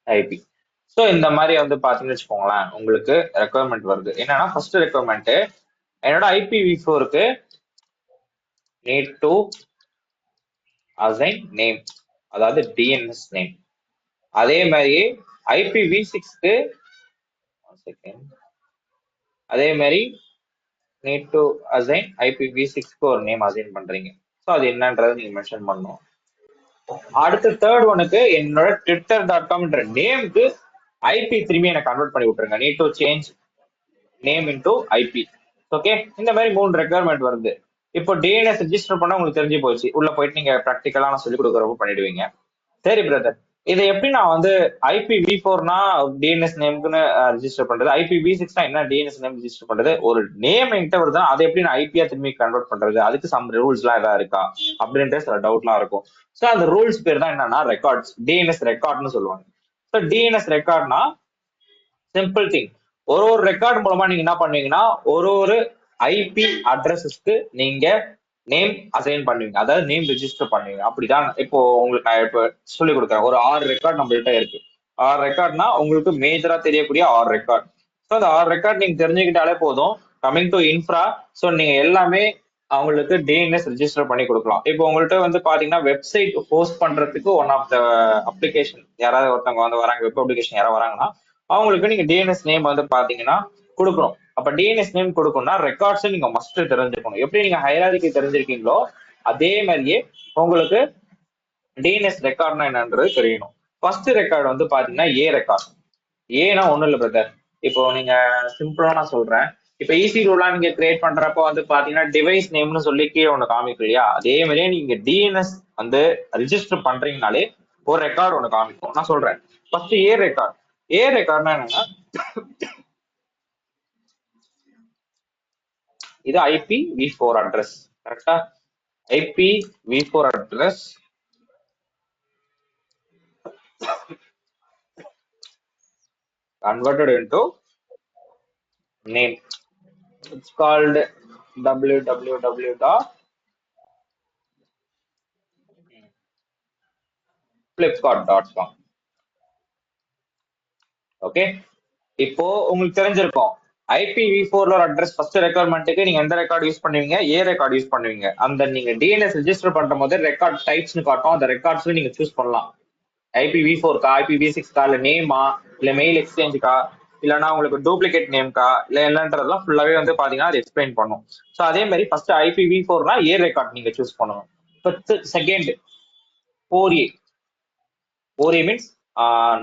ஐபி. ஸோ இந்த மாதிரி வந்து பாத்தீங்கன்னு வச்சுக்கோங்களேன், உங்களுக்கு ரெக்குயர்மெண்ட் வருது. என்னன்னா ஃபர்ஸ்ட் ரெக்குயர்மெண்ட் என்னோட IPv4க்கு need to assign name, அதாவது டிஎன்எஸ் நேம். அதே மாதிரி IPv6க்கு அதே மாதிரி need to assign IPv6க்கு ஒரு நேம் அசைன் பண்றீங்க. ஸோ அது என்னன்றதை நீங்க மென்ஷன் பண்ணணும். அடுத்த தேர்ட் ஒனுக்கு என்னோட twitter.com நேமுக்கு ஐபி திரும்பி எனக்கு கன்வெர்ட் பண்ணி விட்டுருங்க. Need to change name into IP. Okay, இந்த மாதிரி 3 ரெக்குயர்மெண்ட் வருது. இப்போ டிஎன்எஸ் ரெஜிஸ்டர் பண்ணா உங்களுக்கு தெரிஞ்சு போச்சு. உள்ள போயிட்டு நீங்க ப்ராக்டிக்கலா நான் சொல்லி கொடுக்குறப்ப பண்ணிடுவீங்க. சரி பிரதர், இதை எப்படி நான் வந்து IPv4னா டிஎன்எஸ் நேமுக்குன்னு ரெஜிஸ்டர் பண்றது, IPv6னா என்ன டிஎன்எஸ் நேம் ரெஜிஸ்டர் பண்றது, ஒரு நேம் என்கிட்ட வருது அதை எப்படி நான் ஐபியா திரும்பி கன்வெர்ட் பண்றது, அதுக்கு சம் ரூல்ஸ் எல்லாம் ஏதாவது இருக்கா அப்படின்ற சில டவுட்லாம் இருக்கும். ஸோ அந்த ரூல்ஸ் பேர் தான் என்னன்னா ரெக்கார்ட்ஸ், டிஎன்எஸ் ரெக்கார்ட்னு சொல்லுவாங்க. ஸோ டிஎன்எஸ் ரெக்கார்ட்னா சிம்பிள் திங். ஒரு ரெக்கார்ட் மூலமா நீங்க என்ன பண்ணுவீங்கன்னா ஒரு ஐபி அட்ரஸஸ்க்கு நீங்க நேம் அசைன் பண்ணுவீங்க, அதாவது நேம் ரெஜிஸ்டர் பண்ணுவீங்க. அப்படிதான் இப்போ உங்களுக்கு நான் இப்ப சொல்லி கொடுக்குறேன். ஒரு 6 ரெக்கார்ட் நம்மள்கிட்ட இருக்கு. 6 ரெக்கார்ட்னா உங்களுக்கு மேஜரா தெரியக்கூடிய 6 ரெக்கார்ட். ஸோ அந்த 6 ரெக்கார்ட் நீங்க தெரிஞ்சுக்கிட்டாலே போதும். கமிங் டு இன்ஃப்ரா, ஸோ நீங்க எல்லாமே அவங்களுக்கு டிஎன்எஸ் ரெஜிஸ்டர் பண்ணி கொடுக்கலாம். இப்போ உங்கள்கிட்ட வந்து பாத்தீங்கன்னா வெப்சைட் ஹோஸ்ட் பண்றதுக்கு ஒன் ஆஃப் த அப்ளிகேஷன், யாராவது ஒருத்தவங்க வந்து வராங்க, வெப் அப்ளிகேஷன் யாராவது வராங்கன்னா அவங்களுக்கு நீங்க டிஎன்எஸ் நேம் வந்து பாத்தீங்கன்னா கொடுக்கணும். அப்ப டிஎன்எஸ் நேம் கொடுக்கணும்னா ரெக்கார்ட்ஸ் நீங்க மஸ்ட் தெரிஞ்சுக்கணும். எப்படி நீங்க ஹைரார்கி தெரிஞ்சிருக்கீங்களோ அதே மாதிரியே உங்களுக்கு டிஎன்எஸ் ரெக்கார்ட்னா என்னன்றது தெரியணும். ஃபர்ஸ்ட் ரெக்கார்டு வந்து பாத்தீங்கன்னா ஏ ரெக்கார்ட். ஏன்னா ஒண்ணும் இல்லை பிரதர், இப்போ நீங்க சிம்பிளா நான் சொல்றேன். இப்ப ஈஸி ரூலாம் நீங்க கிரியேட் பண்றப்போ வந்து பாத்தீங்கன்னா டிவைஸ் நேம்னு சொல்லி கீழே ஒண்ணு காமிக்கும் இல்லையா, அதே மாதிரியே நீங்க டிஎன்எஸ் வந்து ரிஜிஸ்டர் பண்றீங்கனாலே ஒரு ரெக்கார்டு ஒண்ணு காமிக்கும். நான் சொல்றேன் ஃபர்ஸ்ட் ஏ ரெக்கார்ட். ஏ ரெக்கார்ட்னா என்னன்னா இது IPv4 அட்ரஸ். கரெக்டா? IPv4 address converted into name. It's called www.flipkart.com. Okay, இப்போ உங்களுக்கு தெரிஞ்சிருக்கும் IPv4ல ஒரு அட்ரஸ் ஃபர்ஸ்ட் ரெக்குயர்மெண்ட்டுக்கு நீங்க எந்த ரெக்கார்ட் யூஸ் பண்ணுவீங்க, ஏ ரெக்கார்ட் யூஸ் பண்ணுவீங்க. அந்த நீங்க டிஎன்எஸ் ரெஜிஸ்டர் பண்ணும் போது ரெக்கார்ட் டைப்ஸ்னு காட்டும், அந்த ரெக்கார்ட்ஸ்ல நீங்க சூஸ் பண்ணலாம். IPv4கா, IPv6கா, இல்ல நேமா, இல்ல மெயில் எக்ஸ்சேஞ்சுக்கா, இல்லைன்னா உங்களுக்கு டூப்ளிகேட் நேம்கா, இல்ல இல்லைன்றதெல்லாம் ஃபுல்லாவே வந்து பாத்தீங்கன்னா அது எக்ஸ்பிளைன் பண்ணும். ஸோ அதே மாதிரி ஃபர்ஸ்ட் IPv4னா ஏ ரெக்கார்ட் நீங்க சூஸ் பண்ணணும். இப்போ second 4A. 4A means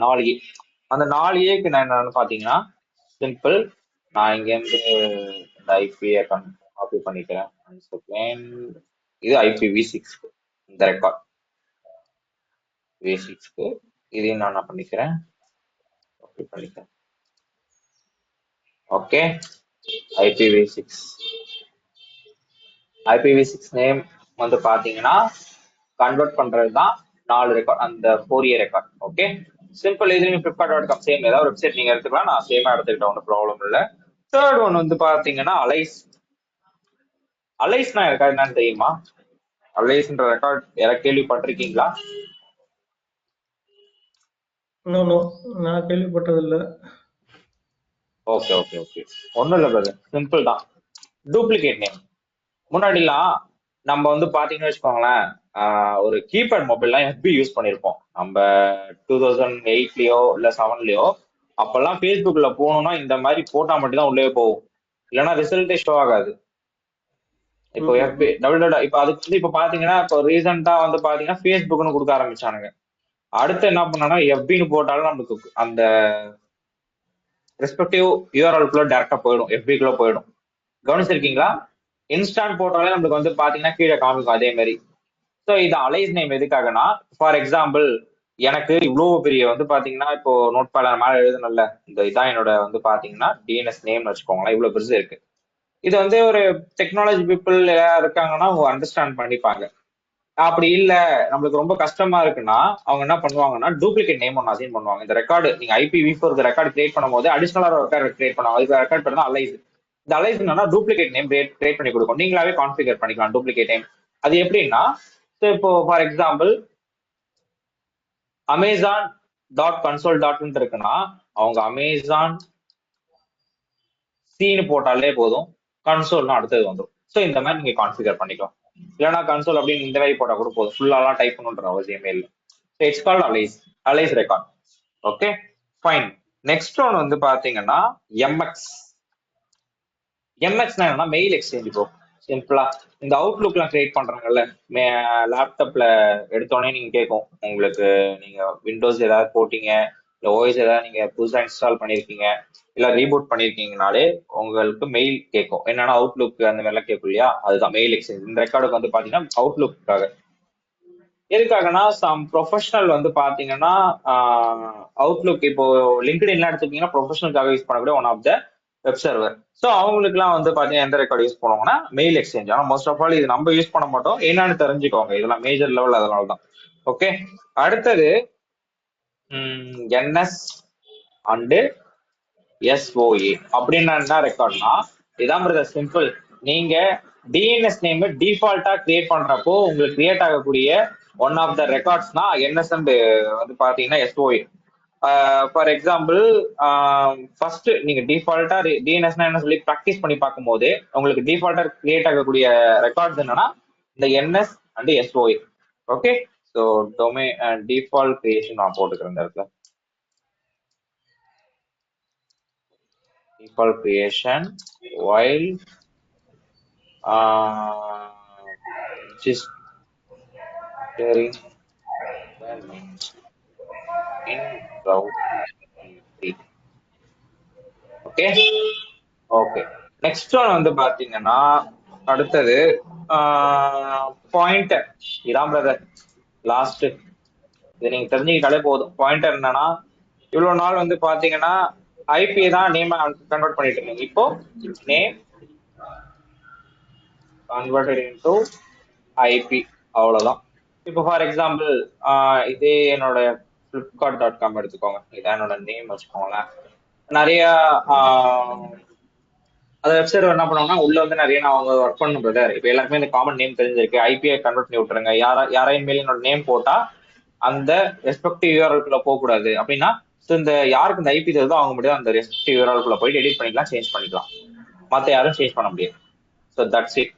4A. அந்த 4Aக்கு நான் என்னன்னு பாத்தீங்கன்னா சிம்பிள், நான் இங்க இருந்து இந்த ஐபியை காப்பி பண்ணிக்கிறேன். இது IPv6 இந்த ரெக்கார்ட் V6க்கு இதையும் நான் என்ன பண்ணிக்கிறேன், காப்பி பண்ணிக்கிறேன். ஓகே, IPv6 நேம் வந்து பாத்தீங்கன்னா கன்வெர்ட் பண்றது தான் 4 ரெக்கார்ட், அந்த 4A ரெக்கார்ட். Okay, simple. இது நீங்க flipkart.com சேம் ஏதாவது வெப்சைட் நீங்க எடுத்துக்கலாம், நான் சேமா எடுத்துக்கிட்டேன், ஒன்றும் ப்ராப்ளம் இல்லை. தேர்ட் ஒன் வந்து பாத்தீங்கன்னா அலைஸ். அலைஸ்னா ரெக்கார்ட் என்னன்னு தெரியுமா? அலைஸ்ன்ற ரெக்கார்ட் யாராவது கேள்விப்பட்டிருக்கீங்களா? நான் கேள்விப்பட்டது இல்ல. ஓகே ஓகே ஓகே, ஒன்றும் இல்லை பிரதர், சிம்பிள் தான். Duplicate name. முன்னாடிலாம் நம்ம வந்து பாத்தீங்கன்னு வச்சுக்கோங்களேன், ஒரு கீபேட் மொபைல்லாம் FB யூஸ் பண்ணிருப்போம் நம்ம 2008லயோ இல்ல 7லயோ. அப்பெல்லாம் ஃபேஸ்புக்ல போகணும்னா இந்த மாதிரி போட்டா மட்டும் தான் உள்ளே போகும், இல்லைன்னா ரிசல்ட்டே ஷோ ஆகாது. இப்போ FB இப்போ அதுக்கு வந்து இப்போ பாத்தீங்கன்னா இப்போ ரீசெண்டா வந்து பாத்தீங்கன்னா ஃபேஸ்புக்னு கொடுக்க ஆரம்பிச்சானுங்க. அடுத்து என்ன பண்ணாங்கன்னா FBன்னு போட்டாலும் நமக்கு அந்த ரெஸ்பெக்டிவ் URL டேரக்டா போயிடும், FBக்குள்ள போயிடும். கவனிச்சிருக்கீங்களா? இன்ஸ்டான்ட் போட்டாலே நம்மளுக்கு வந்து பாத்தீங்கன்னா கீழே காமிக்கும் அதே மாதிரி. ஸோ இது அலைஸ் நேம் எதுக்காகனா, ஃபார் எக்ஸாம்பிள் எனக்கு இவ்வளவு பெரிய வந்து பாத்தீங்கன்னா இப்போ நோட் பேட்ல மேல எழுதணும்ல, இந்த இதான் என்னோட வந்து பாத்தீங்கன்னா டிஎன்எஸ் நேம்னு வச்சுக்கோங்களேன், இவ்வளவு பெருசு இருக்கு. இது வந்து ஒரு டெக்னாலஜி பீப்புள் இருக்காங்கன்னா அவங்க அண்டர்ஸ்டாண்ட் பண்ணிப்பாங்க. அப்படி இல்ல நம்மளுக்கு ரொம்ப கஷ்டமா இருக்குன்னா அவங்க என்ன பண்ணுவாங்கன்னா டூப்ளிகேட் நேம் ஒன்று அசைன் பண்ணுவாங்க. இந்த ரெக்கார்டு நீங்க IPv4 ரெக்கார்டு கிரியேட் பண்ணும்போது அடிஷனலா ரெக்கார்டு கிரியேட் பண்ணுவாங்க. அதுக்கு ரெக்கார்ட் பேர் தான் அலைஸ். இந்த அலைஸ் என்னன்னா டூப்ளிகேட் நேம் கிரியேட் பண்ணி கொடுக்கும், நீங்களாவே கான்ஃபிகர் பண்ணிக்கலாம் டூப்ளிகேட் நேம். அது எப்படின்னா, இப்போ ஃபார் எக்ஸாம்பிள் Amazon.console.ன்னு இருக்குன்னா அவங்க Amazon C போட்டாலே போதும், கன்சோல்னா அடுத்தது வந்துடும். ஸோ இந்த மாதிரி நீங்க கான்ஃபிகர் பண்ணிக்கலாம். இல்லைன்னா கன்சோல் அப்படின்னு இந்த மாதிரி போட்டா கூட போதும், ஃபுல்லாலாம் டைப் பண்ணுன்ற அவசியமே இல்லை. So it's called alias record. Okay fine. Next one வந்து பாத்தீங்கன்னா எம்எக்ஸ்னா என்னன்னா மெயில் எக்ஸ்சேஞ்ச் ப்ரோ. சிம்பிளா இந்த அவுட்லுக்லாம் கிரியேட் பண்றாங்கல்ல, லேப்டாப்ல எடுத்தோடனே நீங்க கேட்கும் உங்களுக்கு, நீங்க விண்டோஸ் ஏதாவது போட்டீங்க இல்லை ஓஎஸ் ஏதாவது நீங்க புதுசா இன்ஸ்டால் பண்ணிருக்கீங்க இல்ல ரீபூட் பண்ணிருக்கீங்கனாலே உங்களுக்கு மெயில் கேட்கும். என்னன்னா அவுட்லுக் அந்த மாதிரிலாம் கேட்கும் இல்லையா, அதுதான் மெயில் எக்ஸ்சேஞ்ச். இந்த ரெக்கார்டுக்கு வந்து பாத்தீங்கன்னா அவுட்லுக்காக. எதுக்காகனா சம் ப்ரொஃபஷனல் வந்து பாத்தீங்கன்னா அவுட்லுக் இப்போ லிங்க்டின்லாம் எடுத்துக்கிட்டீங்கன்னா ப்ரொஃபஷனலுக்காக யூஸ் பண்ணக்கூடிய one of the web server. So அவங்களுக்குலாம் வந்து பாத்தீங்கன்னா எந்த ரெக்கார்டு யூஸ் பண்ணுவாங்கன்னா மெயில் எக்ஸ்சேஞ்ச். ஆனால் மோஸ்ட் ஆஃப் ஆல் இது நம்ம யூஸ் பண்ண மாட்டோம், என்னன்னு தெரிஞ்சுக்கோங்க, இதெல்லாம் மேஜர் லெவல் அதனால தான். ஓகே, அடுத்தது என்எஸ் அண்டு எஸ்ஓஏ அப்படின்னா என்ன ரெக்கார்ட்னா, இதான் பிரதர் சிம்பிள். நீங்க டிஎன்எஸ் நேம் டிஃபால்ட்டா கிரியேட் பண்றப்போ உங்களுக்கு கிரியேட் ஆகக்கூடிய ஒன் ஆஃப் த ரெக்கார்ட்ஸ்னா என்எஸ் அண்ட் வந்து பாத்தீங்கன்னா எஸ்ஓஏ. ஃபார் எக்ஸாம்பிள் ஃபர்ஸ்ட் நீங்க டிஃபால்ட்டா டிஎன்எஸ்னா என்ன சொல்லி ப்ராக்டிஸ் பண்ணி பார்க்கும்போது உங்களுக்கு டிஃபால்ட்டா கிரியேட் ஆகக்கூடிய ரெக்கார்ட்ஸ் என்னன்னா இந்த NS and SOA. Okay, so டொமே டிஃபால்ட் கிரியேஷன் நான் போட்டுக்கிறேன் இந்த இடத்துல. Default creation while registering the names in Route 3. Okay, okay. Next one வந்து பாத்தீங்கன்னா அடுத்தது பாயிண்டர். இதான் பிரதர் லாஸ்ட். இது நீங்க தெரிஞ்சுக்கிட்டாலே போதும். பாயிண்டர் என்னன்னா, இவ்வளவு நாள் வந்து பாத்தீங்கன்னா ஐபி தான் நேம் கன்வெர்ட் பண்ணிட்டு இருக்கீங்க. இப்போ நேம் கன்வெர்டட் இன்டு ஐபி, அவ்வளவுதான். இப்போ ஃபார் எக்ஸாம்பிள் இதே என்னோட flipkart.com எடுத்துக்கோங்க, இதான் என்னோட நேம் வச்சுக்கோங்களேன். நிறைய அந்த வெப்சைட் என்ன பண்ணுவாங்கன்னா உள்ள வந்து நிறைய நான் அவங்க ஒர்க் பண்ணும் பிரதர். இப்போ எல்லாருக்குமே இந்த காமன் நேம் தெரிஞ்சிருக்கு, ஐபிஐ கன்வெர்ட் பண்ணி விட்டுருங்க. யாரையும் மேலே என்னோட நேம் போட்டா அந்த ரெஸ்பெக்டிவ் யூஆர்எல்குள்ள போகக்கூடாது அப்படின்னா, இந்த யாருக்கு இந்த ஐபி தெரியுதோ அவங்க மட்டும் அந்த ரெஸ்பெக்டிவ் யூஆர்எல்குள்ள போயிட்டு எடிட் பண்ணிக்கலாம், சேஞ்ச் பண்ணிக்கலாம். மற்ற யாரும் சேஞ்ச் பண்ண முடியாது. So that's it.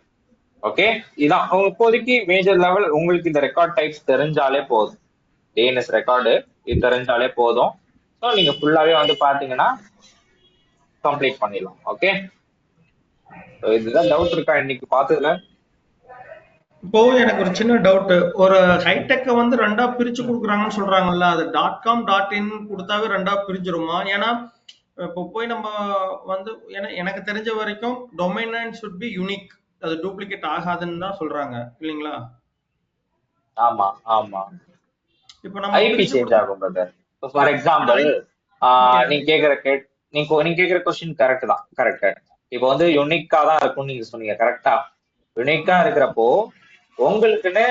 ஓகே, இதான் இப்போதைக்கு மேஜர் லெவல். உங்களுக்கு இந்த ரெக்கார்ட் டைப்ஸ் தெரிஞ்சாலே போதும், டிஎன்எஸ் ரெக்கார்டு இது தெரிஞ்சாலே போதும். ஸோ நீங்க ஃபுல்லாவே வந்து பாத்தீங்கன்னா கம்ப்ளீட் பண்ணிடலாம். ஓகே, இதுதான் டவுட் இருக்கா இன்னைக்கு பார்த்ததுல? இப்போ எனக்கு ஒரு சின்ன டவுட். ஒரு ஹைடெக்கை வந்து ரெண்டா பிரிச்சு கொடுக்குறாங்கன்னு சொல்றாங்கல்ல, அது .com.in கொடுத்தாவே ரெண்டா பிரிஞ்சிருமா? ஏன்னா இப்போ போய் நம்ம வந்து எனக்கு தெரிஞ்ச வரைக்கும் domain name should be unique, அது டூப்ளிகேட் ஆகாதுன்னு தான் சொல்றாங்க இல்லைங்களா? ஆமா ஆமா, இப்போ நம்ம ஐபி சேஞ்ச் ஆகும் பிரதர். ஃபார் எக்ஸாம்பிள் நீங்க கேக்குற கொஸ்டின் கரெக்ட் தான், கரெக்ட். இப்போ வந்து யூனிக்கா தான் இருக்கும்னு நீங்க சொன்னீங்க, கரெக்டா? யூனிக்கா இருக்கிறப்போ உங்களுக்குன்னு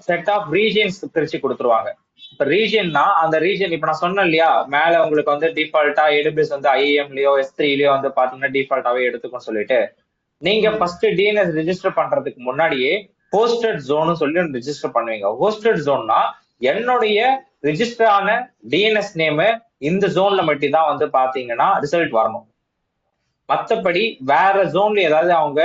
செட் ஆஃப் ரீஜியன்ஸ் பிரிச்சு கொடுத்துருவாங்க. இப்ப ரீஜியன்னா அந்த ரீஜியன் இப்ப நான் சொன்னேன் இல்லையா, மேல உங்களுக்கு வந்து டிஃபால்ட்டா ஏடபிள்யூஎஸ் வந்து ஐஏஎம்லயோ S3லயோ வந்து பாத்தீங்கன்னா டிஃபால்ட்டாவே எடுத்துக்கும் சொல்லிட்டு, நீங்க ஃபர்ஸ்ட் டிஎன்எஸ் ரெஜிஸ்டர் பண்றதுக்கு முன்னாடியே ஹோஸ்டட் ஜோன் சொல்லி ரெஜிஸ்டர் பண்ணுவீங்க. ஹோஸ்டட் ஜோன்னா என்னுடைய ரெஜிஸ்டர் ஆன டிஎன்எஸ் நேம் இந்த ஜோன்ல மட்டும் தான் வந்து பாத்தீங்கன்னா ரிசல்ட் வரணும். மத்தபடி வேற ஜோன்ல ஏதாவது அவங்க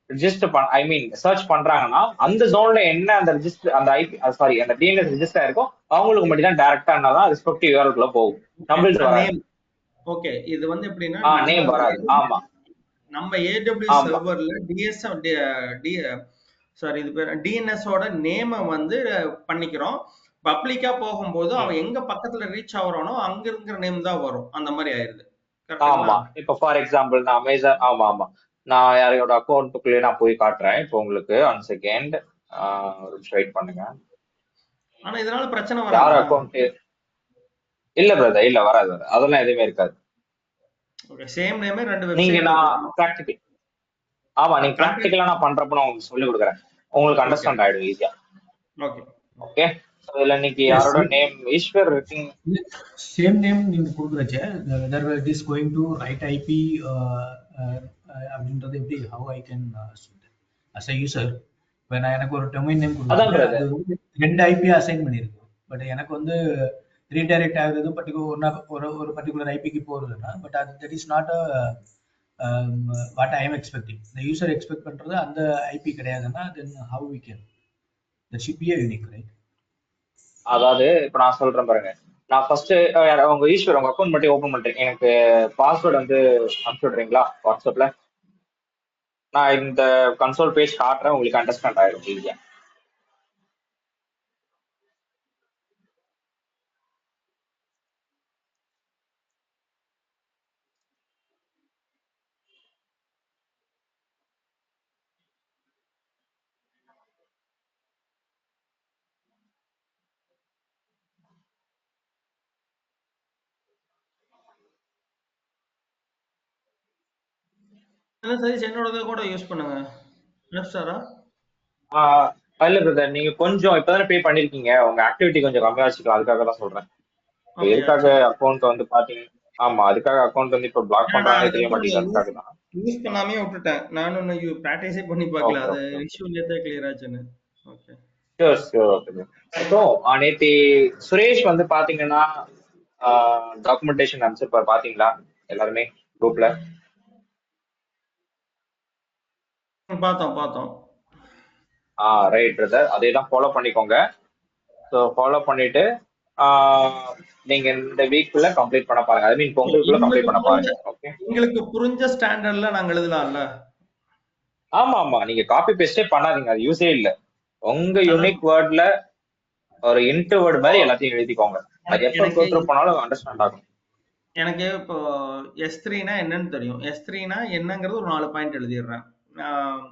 ரெஜிஸ்டர் ஐ மீன் சர்ச் பண்றாங்கன்னா அந்த ஜோன்ல என்ன அந்த ரெஜிஸ்டர் அந்த ஐபி சாரி அந்த டிஎன்எஸ் ரெஜிஸ்டர் இருக்கும் அவங்களுக்கு மட்டும் தான் டைரக்டா என்னதான் ரெஸ்பெக்டிவ் யூஆர்எல்குள்ள போகும். நம்மளுக்கு வராது. ஓகே, இது வந்து எப்படின்னா நேம் வராது. ஆமா, நம்ம ஏடபிள்யூஎஸ் சர்வர்ல இது பேர் டிஎன்எஸ் ஓட நேம வந்து பண்ணிக்கிறோம். பப்ளிக்கா போகும்போது அவன் எங்க பக்கத்துல ரீச் ஆகுறானோ அங்க இருக்கிற நேம் தான் வரும், அந்த மாதிரி ஆயிருது. ஆமா. இப்ப ஃபார் எக்ஸாம்பிள் நான் அமேசான், ஆமா ஆமா, நான் யாரையோட அக்கௌண்ட்டுக்குள்ளே நான் போய் காட்டுறேன் இப்போ உங்களுக்கு. ஒன் செகண்ட் வெயிட் பண்ணுங்க. ஆனா இதனால பிரச்சனை யார் வராது. அக்கௌண்ட் இல்ல பிரதர், இல்ல வராது, அதெல்லாம் எதுவுமே இருக்காது. சேம் நேமே ரெண்டு நீங்க வெப்சைட். நான் பிராக்டிகல், ஆமா நீங்க பிராக்டிகலா நான் பண்றப்ப நான் உங்களுக்கு சொல்லி கொடுக்குறேன், உங்களுக்கு அண்டர்ஸ்டாண்ட் ஆயிடும் ஈஸியா. ஓகே ஓகே, இதுல இன்னைக்கு யாரோட நேம் ஈஸ்வர் இருக்கீங்க, சேம் நேம் நீங்க கொடுக்குறச்ச whether it is going to write IP அப்படின்றது எப்படி, how I can as a user when எனக்கு ஒரு டொமைன் நேம் கொடுக்குறேன், ரெண்டு ஐபி அசைன் பண்ணிருக்கு. பட் எனக்கு வந்து ரீடைரக்ட் ஆகுறது ஒரு பர்டிகுலர் ஐபிக்கு போறதுன்னா, பட் அது that is not what I am expecting. இந்த யூசர் எக்ஸ்பெக்ட் பண்றது அந்த ஐபி கிடையாதுன்னா then how we can that should be a unique, right? அதாவது இப்ப நான் சொல்றேன் பாருங்க, நான் ஃபர்ஸ்ட் உங்க ஈஸ்வர் உங்க அக்கௌண்ட் மட்டும் ஓபன் பண்றேன், எனக்கு பாஸ்வேர்டு வந்து அனுப்பிச்சு விடுறீங்களா வாட்ஸ்அப்ல? நான் இந்த கன்சோல் பேஜ் காட்டுறேன், உங்களுக்கு அண்டர்ஸ்டாண்ட் ஆயிடும் ஈஸியா. இல்ல சதீஷ் என்னோடத கூட யூஸ் பண்ணுங்க. ஸ்டாரா? ஆஹ் இல்ல பிரதர், நீங்க கொஞ்சம் இப்பதானே பே பண்ணிருக்கீங்க, உங்க ஆக்டிவிட்டி கொஞ்சம் கம்மியா வச்சுக்கலாம், அதுக்காக தான் சொல்றேன். இப்ப அப்படியா? எதுக்காக சரி. அக்கௌண்ட் வந்து பாத்தீங்க, ஆமா அதுக்காக அக்கௌண்ட் வந்து இப்ப பிளாக் ஏன்னா நான் பண்றாங்கன்னே தெரிய அதுக்கப்புறம் மாட்டேங்குது, அதுக்காக தான். யூஸ் பண்ணாமே விட்டுட்டேன். நானும் இன்னும் பிராக்டிஸே பண்ணி பார்க்கல. ஓகே அது ஓகே ஓகே. இஷ்யூ நேத்தே கிளியர் ஆச்சுன்னு. Okay. Sure sure okay. So நேத்தி சுரேஷ் வந்து பாத்தீங்கன்னா டாக்குமெண்டேஷன் அனுப்பிச்சிருப்பாரு, பாத்தீங்களா எல்லாருமே குரூப்ல? பார்த்தோம், பார்த்தோம். ரைட் பிரதர், அதே தான் ஃபாலோ பண்ணிக்கோங்க. ஸோ ஃபாலோ பண்ணிட்டு ஆஹ் நீங்க இந்த வீக்குள்ள கம்ப்ளீட் பண்ண பாருங்க, ஐ மீன் பொங்கலுக்குள்ள கம்ப்ளீட் எங்களுக்கு பண்ண புரிஞ்ச பாருங்க. ஓகே. எங்களுக்கு புரிஞ்ச ஸ்டாண்டர்ட்ல நாங்க எழுதலாம்ல. ஆமா ஆமா, நீங்க காப்பி பேஸ்டே பண்ணாதீங்க, அது யூஸே இல்ல. உங்க அதான் யூனிக் வேர்ட்ல ஒரு இன்ட் வேர்ட் இப்போ மாதிரி எல்லாத்தையும் எழுதிக்கோங்க. அது எனக்கு எப்ப எனக்கு கோத்ரூ பண்ணாலும் அண்டர்ஸ்டாண்ட் ஆகும். எனக்கு இப்போ S3னா என்னன்னு தெரியும். S3னா என்னங்கிறது ஒரு 4 பாயிண்ட் எழுதிடுறேன். ஆஹ்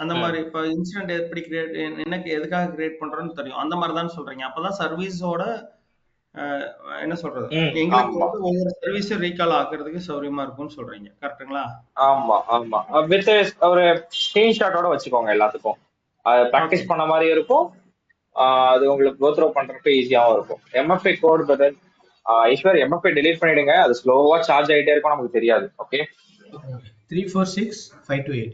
அந்த ம் மாதிரி இப்போ இன்சிடென்ட் எப்படி கிரியேட், எனக்கு எதுக்காக கிரியேட் பண்றோம்னு தெரியும். அந்த மாதிரி தான் சொல்றீங்க. அப்பதான் சர்வீஸோட என்ன சொல்றது, ம் எங்களுக்கு ஆமா வந்து ஒவ்வொரு சர்வீஸும் ரீகால் ஆக்குறதுக்கு சௌரியமா இருக்கும்னு சொல்றீங்க. கரெக்ட்டுங்களா? ஆமா ஆமா, வித் ஒரு ஸ்கிரீன்ஷாட்டோட வச்சுக்கோங்க எல்லாத்துக்கும். அது ஓகே. ப்ராக்டிஸ் பண்ண மாதிரி இருக்கும். அது உங்களுக்கு கோத்ரூ பண்றப்ப ஈஸியாவும் இருக்கும். எம்எஃப்ஐ கோட் பதல் ஈஸ்வர், எம்எஃப்ஐ delete பண்ணிடுங்க, அது ஸ்லோவா சார்ஜ் ஆயிட்டே இருக்கும், நமக்கு தெரியாது. Okay. Okay okay 346528.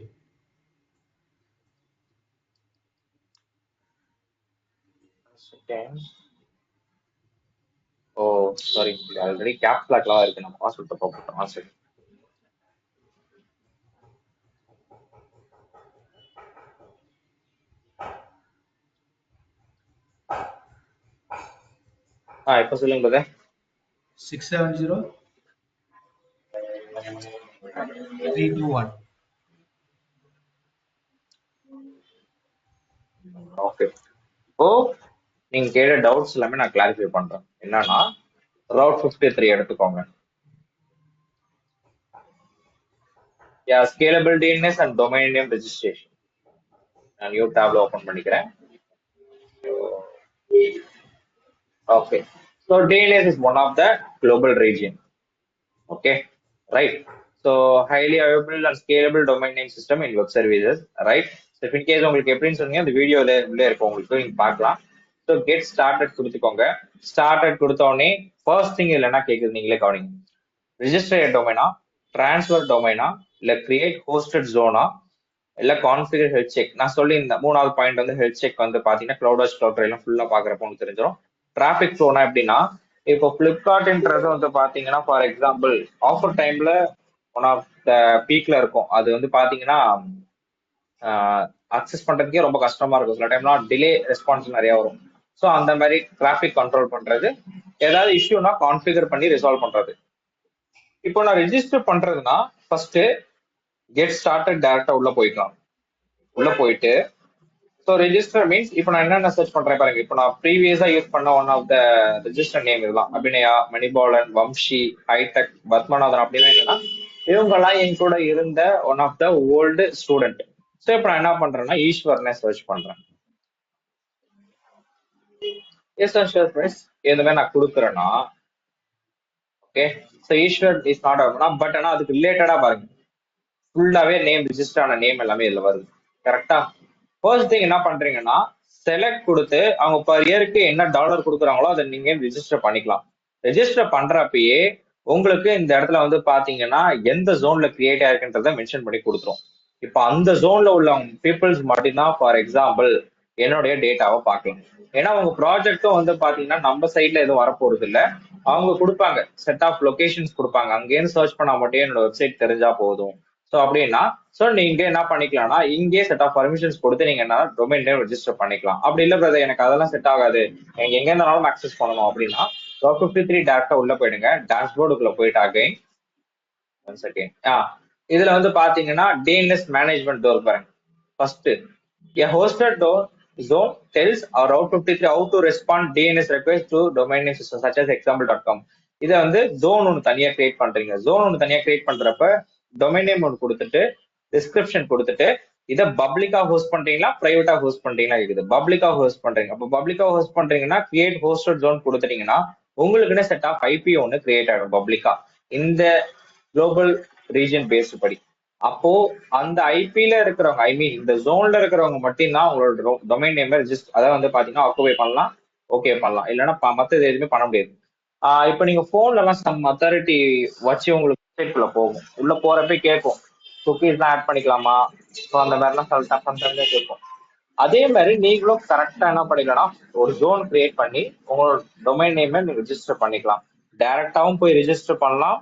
Oh sorry, already caps லாக்லாம் இருக்கு, நம்ம பாஸ்வேர்ட் தப்பா போட்டோம். சரி. இப்ப சொல்லுங்க brother. 670321. ஓகே. இப்போ நீங்க கேட்ட டவுட்ஸ் எல்லாமே நான் கிளாரிஃபை பண்றேன். என்னன்னா, ரவுட் 53 எடுத்துக்கோங்க. Scalable DNS and domain name registration. நான் நியூ டேப்ல ஓபன் பண்ணிக்கிறேன். Okay. So DNS is one of the global region. Okay, right. So highly available and scalable domain name system in web services, right? So if in case உங்களுக்கு எப்படின்னு சொன்னீங்க, அந்த வீடியோல உள்ளே இருக்கும், உங்களுக்கு நீங்க பார்க்கலாம். ஸோ கெட் ஸ்டார்டட் கொடுத்துக்கோங்க. ஸ்டார்டட் கொடுத்த உடனே ஃபர்ஸ்ட் திங் இல்லைன்னா கேட்குது, நீங்களே கவனிங்க. ரிஜிஸ்டர் டொமைனா, டிரான்ஸ்ஃபர் டொமைனா, இல்ல கிரியேட் ஹோஸ்டட் ஜோனா, இல்ல கான்ஃபிகர் ஹெல்த் செக். நான் சொல்லி இந்த மூணாவது பாயிண்ட் வந்து ஹெல்த் செக் வந்து பாத்தீங்கன்னா கிளவுட் கிளவுட் எல்லாம் ஃபுல்லா பாக்குறப்ப உங்களுக்கு தெரிஞ்சிடும். டிராபிக் ஃப்ளோனா எப்படின்னா, இப்போ பிளிப்கார்ட்ன்றது வந்து பாத்தீங்கன்னா ஃபார் எக்ஸாம்பிள் ஆஃபர் டைம்ல ஒன் ஆஃப் த பீக்ல இருக்கும். அது வந்து பாத்தீங்கன்னா அக்சஸ் பண்றதுக்கே ரொம்ப கஷ்டமா இருக்கும். சில டைம்லாம் டிலே ரெஸ்பான்ஸ் நிறைய வரும். ஸோ அந்த மாதிரி டிராபிக் கண்ட்ரோல் பண்றது, ஏதாவது இஷ்யூனா கான்ஃபிகர் பண்ணி ரிசால்வ் பண்றது. இப்போ நான் ரெஜிஸ்டர் பண்றதுன்னா ஃபர்ஸ்ட் கெட் ஸ்டார்டட் டைரக்டா உள்ள போய்க்கலாம். உள்ள போயிட்டு ஸோ ரெஜிஸ்டர் மீன்ஸ் இப்போ நான் என்னென்ன சர்ச் பண்றேன் பாருங்க. இப்போ நான் ப்ரீவியஸா யூஸ் பண்ண one of the register name இதெல்லாம் அபிநயா, மணிபாலன், வம்ஷி, ஹைடெக், பத்மநாதன் அப்படின்னா என்னன்னா இவங்கெல்லாம் என் கூட இருந்த one of the old student. So இப்போ நான் என்ன பண்றேன்னா ஈஸ்வர்னே சர்ச் பண்றேன். எஸ் சார் ஃப்ரெண்ட்ஸ், இந்த மாதிரி நான் கொடுக்குறேன்னா okay. So Eswar is not ஆகும்னா, பட் ஆனால் அதுக்கு ரிலேட்டடா பாருங்க, ஃபுல்லாவே நேம் ரிஜிஸ்டர் ஆன நேம் எல்லாமே இதுல வருது. கரெக்டா? ஃபர்ஸ்ட் திங் என்ன பண்றீங்கன்னா செலக்ட் கொடுத்து அவங்க பர் இயருக்கு என்ன டாலர் கொடுக்குறாங்களோ அதை நீங்க ரிஜிஸ்டர் பண்ணிக்கலாம். ரெஜிஸ்டர் பண்றப்பயே உங்களுக்கு இந்த இடத்துல வந்து பாத்தீங்கன்னா எந்த ஜோன்ல கிரியேட் ஆயிருக்குன்றத மென்ஷன் பண்ணி கொடுத்துரும். இப்ப அந்த ஜோன்ல உள்ள பீப்புள்ஸ் மட்டும்தான் ஃபார் எக்ஸாம்பிள் என்னுடைய டேட்டாவை பார்க்கலாம். ஏன்னா உங்க ப்ராஜெக்டும் வந்து பாத்தீங்கன்னா நம்ம சைட்ல எதுவும் வரப்போறது இல்லை. அவங்க கொடுப்பாங்க செட் ஆஃப் லொகேஷன்ஸ் கொடுப்பாங்க, அங்கேருந்து சர்ச் பண்ணா மட்டும் என்னோட வெப்சைட் தெரிஞ்சா போதும். ஸோ அப்படின்னா ஸோ நீங்க என்ன பண்ணிக்கலாம்னா இங்கே செட் ஆஃப் பர்மிஷன்ஸ் கொடுத்து நீங்க என்ன டொமைன் நேம் ரெஜிஸ்டர் பண்ணிக்கலாம். அப்படி இல்லை பிரதர் எனக்கு அதெல்லாம் செட் ஆகாது, எனக்கு எங்க இருந்தாலும் அக்சஸ் பண்ணணும் அப்படின்னா 53 டேரக்டா உள்ள போயிடுங்க. டேஷ்போர்டுக்குள்ள போயிட்டு அகைன் ஒன் செகண்ட். இதுல வந்து பாத்தீங்கன்னா DNS மேனேஜ்மெண்ட் டோர் பாருங்க. First a hosted zone tells our Route 53 how to respond DNS request to domain name system such as example.com. இதை வந்து ஜோன் ஒன்று தனியா கிரியேட் பண்றீங்க. ஜோன் ஒன்று தனியா கிரியேட் பண்றப்ப டொமைன் நேம் ஒன்று கொடுத்துட்டு டிஸ்கிரிப்ஷன் கொடுத்துட்டு இதை பப்ளிக்கா ஹோஸ்ட் பண்றீங்களா பிரைவேட்டா ஹோஸ்ட் பண்றீங்களா இருக்குது. பப்ளிக்கா ஹோஸ்ட் பண்றீங்க. அப்போ பப்ளிக்கா ஹோஸ்ட் பண்றீங்கன்னா கிரியேட் ஹோஸ்டட் ஜோன் கொடுத்துட்டீங்கன்னா உங்களுக்குன்னு செட் ஆஃப் IP ஒன்று கிரியேட் ஆகும் பப்ளிக்கா இந்த குளோபல் ரீஜன் பேஸ்ட் படி. அப்போ அந்த ஐபில இருக்கிறவங்க, ஐ மீன் இந்த ஜோன்ல இருக்கிறவங்க மட்டும்தான் உங்களோட டொமைன் நேம் ரெஜிஸ்டர், அதாவது வந்து பாத்தீங்கன்னா ஆக்குபை பண்ணலாம், ஓகே பண்ணலாம். இல்லைன்னா மத்தது எதுவுமே பண்ண முடியாது. இப்போ நீங்க போன்ல எல்லாம் சம் அத்தாரிட்டி வச்சு உங்களுக்கு வெப்சைட்குள்ள போகும். உள்ள போறப்ப கேட்கும் குக்கீஸ் எல்லாம் ஆட் பண்ணிக்கலாமா, ஸோ அந்த மாதிரிலாம் சொல்லிட்டு கேட்கும். அதே மாதிரி நீங்களும் கரெக்டா என்ன பண்ணிக்கலாம், ஒரு ஜோன் கிரியேட் பண்ணி உங்களோட டொமைன் நேம் நீங்க ரெஜிஸ்டர் பண்ணிக்கலாம். டைரக்டாவும் போய் ரெஜிஸ்டர் பண்ணலாம்,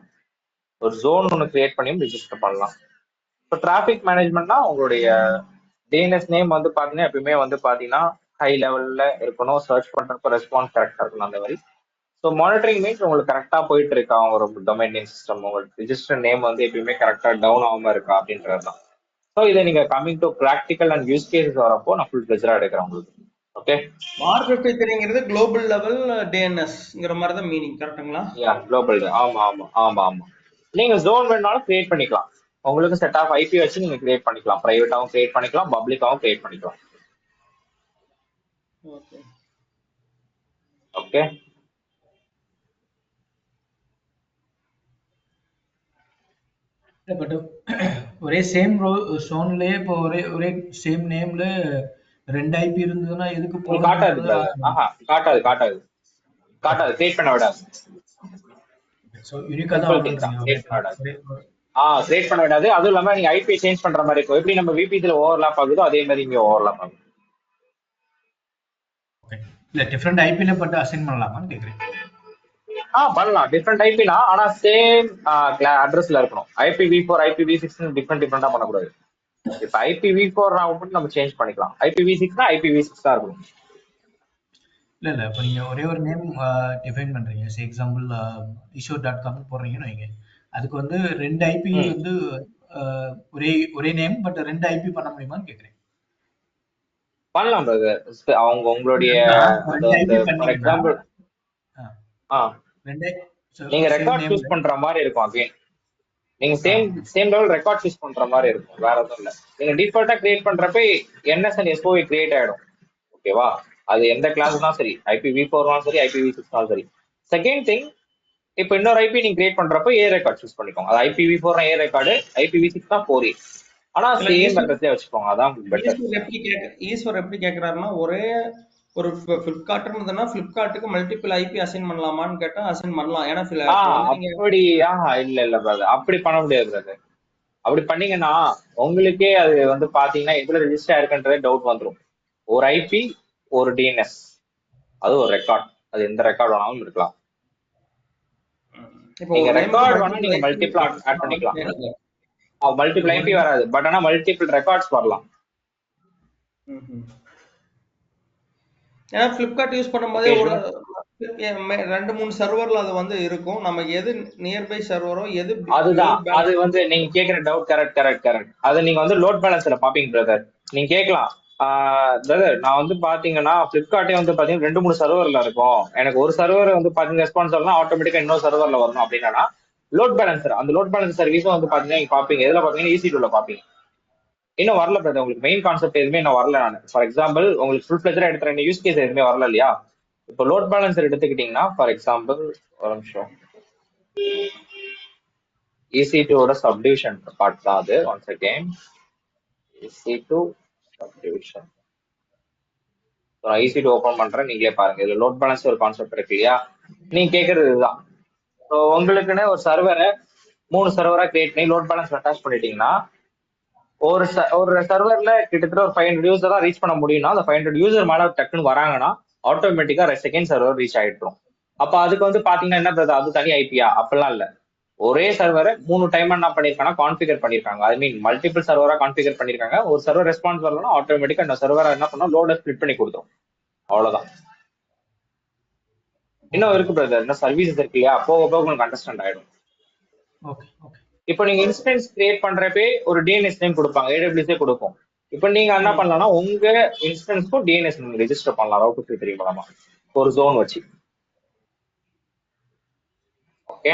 ஒரு ஜோன் ஒன்று கிரியேட் பண்ணியும் ரெஜிஸ்டர் பண்ணலாம். இப்போ டிராஃபிக் மேனேஜ்மெண்ட்னா உங்களுடைய டிஎன்எஸ் நேம் வந்து பாத்தீங்கன்னா எப்பயுமே வந்து பாத்தீங்கன்னா ஹை லெவல்ல இருக்கணும், சர்ச் பண்றப்ப ரெஸ்பான்ஸ் கரெக்டா இருக்கணும் அந்த மாதிரி. ஸோ மானிட்டரிங் மீன்ஸ் உங்களுக்கு கரெக்டா போயிட்டு இருக்கா ஒரு டொமைன் நேம் சிஸ்டம், உங்களுக்கு ரிஜிஸ்டர் நேம் வந்து எப்பயுமே கரெக்டா டவுன் ஆகாம இருக்கா அப்படின்றது தான். ஸோ இதை நீங்க coming to practical and use cases வரப்போ நான் ஃபுல் பிளெஜரா எடுக்கிறேன் உங்களுக்கு. ஓகே, மார்க் 53ங்கிறது குளோபல் லெவல் டிஎன்எஸ்ங்கிற மாதிரி தான் மீனிங், கரெக்ட்டுங்களா? யா குளோபல், ஆமா ஆமா ஆமா ஆமா. நீங்க ஜோன் வேணாலும் கிரியேட் பண்ணிக்கலாம், உங்களுக்கு செட் ஆஃப் ஐபி வச்சு நீங்க கிரியேட் பண்ணிக்கலாம், பிரைவேட்டாவும் கிரியேட் பண்ணிக்கலாம், பப்ளிக்காவும் கிரியேட் பண்ணிக்கலாம். ஓகே ஓகே, பட் ஒரே சேம் ஜோன்லயே இப்போ ஒரே ஒரே சேம் நேம்ல 2 ஐபி இருந்ததுன்னா எதுக்கு உங்களுக்கு காட்டாது brother. ஆஹா, காட்டாது காட்டாது காட்டாது, கிரியேட் பண்ண விடாது. சோ யூனிக்கா தான் Simple thing தான், create பண்ண விடாது. வரணும். கிரியேட் பண்ண விடாது. அதுவும் இல்லாம நீங்க ஐபி சேஞ்ச் பண்ற மாதிரி இருக்கும். எப்படி நம்ம விபிசில ஓவர்லாப் ஆகுதோ அதே மாதிரி இங்க ஓவர்லாப் ஆகும். இல்ல டிஃபரெண்ட் ஐபில பட் அசைன் பண்ணலாமான்னு கேக்குறேன். பண்ணலாம், டிஃப்ரெண்ட் ஐபினா, ஆனா சேம் அட்ரஸ்ல இருக்கணும். IPv4 IPv6 டிஃப்ரெண்டா பண்ணக்கூடாது. இப்ப IPv4 மட்டும் நம்ம சேஞ்ச் பண்ணிக்கலாம், IPv6 IPv6 தான் இருக்கணும். இல்ல இப்போ நீங்க ஒரே ஒரு நேம் டிஃபைன் பண்றீங்க, சே எக்ஸாம்பிள் ஈஷோர்.com போடுறீங்கன்னு வைங்க, அதுக்கு வந்து 2 ஐபி வந்து ஒரே ஒரே நேம் பட் 2 ஐபி பண்ண முடியுமான்னு கேக்குறேன். பண்ணலாம் பிரதர். அவங்க உங்களுடைய ஃபார் எக்ஸாம்பிள் நீங்க ரெக்கார்ட் சூஸ் பண்ற மாதிரி இருக்கும். அகைன் நீங்க சேம் லெவல் ரெக்கார்ட் சூஸ் பண்ற மாதிரி இருக்கும், வேற எதுவும் இல்ல. நீங்க டிஃபால்ட்டா கிரியேட் பண்றப்ப என்எஸ் அண்ட் எஸ்ஓவி கிரியேட் ஆயிடும். ஓகேவா, அது எந்த கிளாஸ்னாலும் சரி, IPv4 சரி IPv6 சரி. செகண்ட் திங், இப்போ இன்னொரு ஐபி நீங்க கிரியேட் பண்றப்ப ஏ ரெக்கார்ட் சூஸ் பண்ணிக்கோங்க. அது IPv4 ஏ ரெக்கார்டு, IPv6 4A. ஆனா சேம் மெத்தட்லயே வச்சுக்கோங்க, அதான் பெட்டர். ஈஸ்வர் எப்படி கேக்குறாருன்னா, ஒரே ஒரு பிளிப்கார்ட் இருந்ததுன்னா பிளிப்கார்ட்டுக்கு மல்டிபிள் ஐபி அசைன் பண்ணலாமான்னு கேட்டா அசைன் பண்ணலாம். ஏன்னா அப்படி இல்ல பிரதர், அப்படி பண்ண முடியாது பிரதர். அப்படி பண்ணீங்கன்னா உங்களுக்கே அது வந்து பாத்தீங்கன்னா எதுல ரெஜிஸ்டர் ஆயிருக்குன்றதே டவுட் வந்துடும். ஒரு ஐபி ஒரு டிஎன்எஸ், அது ஒரு ரெக்கார்ட், அது எந்த ரெக்கார்ட் வேணாலும் இருக்கலாம். நீங்க ரெக்கார்ட் வேணா நீங்க மல்டிபிள் ஆட் பண்ணிக்கலாம். மல்டிபிள் ஐபி வராது, பட் ஆனா மல்டிபிள் ரெக்கார்ட்ஸ் வரலாம். ஏன்னா பிளிப்கார்ட் யூஸ் பண்ணும்போதே ஒரு 2-3 சர்வர்ல அது வந்து இருக்கும். நமக்கு எது நியர்பை சர்வரோ எது, அதுதான் அது வந்து நீங்க கேக்குற டவுட். கரெக்ட். அது நீங்க வந்து லோட் பேலன்ஸ்ல பாப்பீங்க பிரதர். நீங்க கேட்கலாம், பிரதர் நான் வந்து பாத்தீங்கன்னா பிளிப்கார்ட்டே வந்து பாத்தீங்கன்னா 2-3 சர்வர்ல இருக்கும், எனக்கு ஒரு சர்வர் வந்து பாத்தீங்கன்னா ரெஸ்பான்ஸ் வரலாம், ஆட்டோமேட்டிக்கா இன்னொரு சர்வர்ல வரணும் அப்படின்னா லோட் பேலன்சர், அந்த லோட் பேலன்ஸ் சர்வீஸும் வந்து பாத்தீங்கன்னா நீங்க பாப்பீங்க. எதுல பாத்தீங்கன்னா EC2ல பாப்பீங்க. இன்னும் வரல பிரதர், உங்களுக்கு மெயின் கான்செப்ட் எதுவுமே இன்னும் வரல. நான் ஃபார் எக்ஸாம்பிள் உங்களுக்கு ஃபுல் ஃபிளெஜ்டா எடுத்துறேன், யூஸ் கேஸ் எதுவுமே வரல இல்லையா. இப்போ லோட் பேலன்சர் எடுத்துக்கிட்டீங்கன்னா ஃபார் எக்ஸாம்பிள் ஒரு நிமிஷம், EC2 சப்டிவிஷன் பார்ட் தான் அது. One second, EC2 subdivision. நான் EC2 ஓபன் பண்றேன், நீங்களே பாருங்க. இதுல லோட் பேலன்ஸ் ஒரு கான்செப்ட் இருக்கு இல்லையா, நீங்க கேட்கறது இதுதான். ஸோ உங்களுக்குன்னு ஒரு சர்வரை 3 சர்வரா கிரியேட் பண்ணி லோட் பேலன்ஸ் அட்டாச் பண்ணிட்டீங்கன்னா ஒரு சர்வர்ல கிட்டத்தட்ட ஒரு 500 யூசர் தான் ரீச் பண்ண முடியும்னா, அந்த 500 யூசர் மேல டக்குன்னு வராங்கன்னா ஆட்டோமேட்டிக்கா செகண்ட் சர்வர் ரீச் ஆயிடும். அப்ப அதுக்கு வந்து பாத்தீங்கன்னா என்ன பிரதர், அது தனி ஐபியா? அப்படிலாம் இல்ல, ஒரே சர்வரை 3 டைம் என்ன பண்ணிருக்காங்கன்னா கான்ஃபிகர் பண்ணிருக்காங்க. ஐ மீன் மல்டிபிள் சர்வரா கான்ஃபிகர் பண்ணிருக்காங்க. ஒரு சர்வர் ரெஸ்பான்ஸ் வரலன்னா ஆட்டோமேட்டிக்கா அந்த சர்வரை என்ன பண்ணா லோட ஸ்பிளிட் பண்ணி கொடுத்துரும். அவ்வளவுதான். இன்னும் இருக்கு பிரதர், இன்னும் சர்வீசஸ் இருக்கு இல்லையா, போக போக உங்களுக்கு அண்டர்ஸ்டாண்ட் ஆயிடும். இப்போ நீங்க இன்ஸ்டன்ஸ் கிரியேட் பண்றப்பே ஒரு டிஎன்எஸ் நேம் கொடுப்பாங்க, AWS கொடுக்கும். இப்போ நீங்க என்ன பண்ணலாம்னா உங்க இன்ஸ்டன்ஸ்க்கும் டிஎன்எஸ் நீங்க ரெஜிஸ்டர் பண்ணலாம் ரவுட் 53 மூலமா ஒரு ஜோன் வச்சு. ஓகே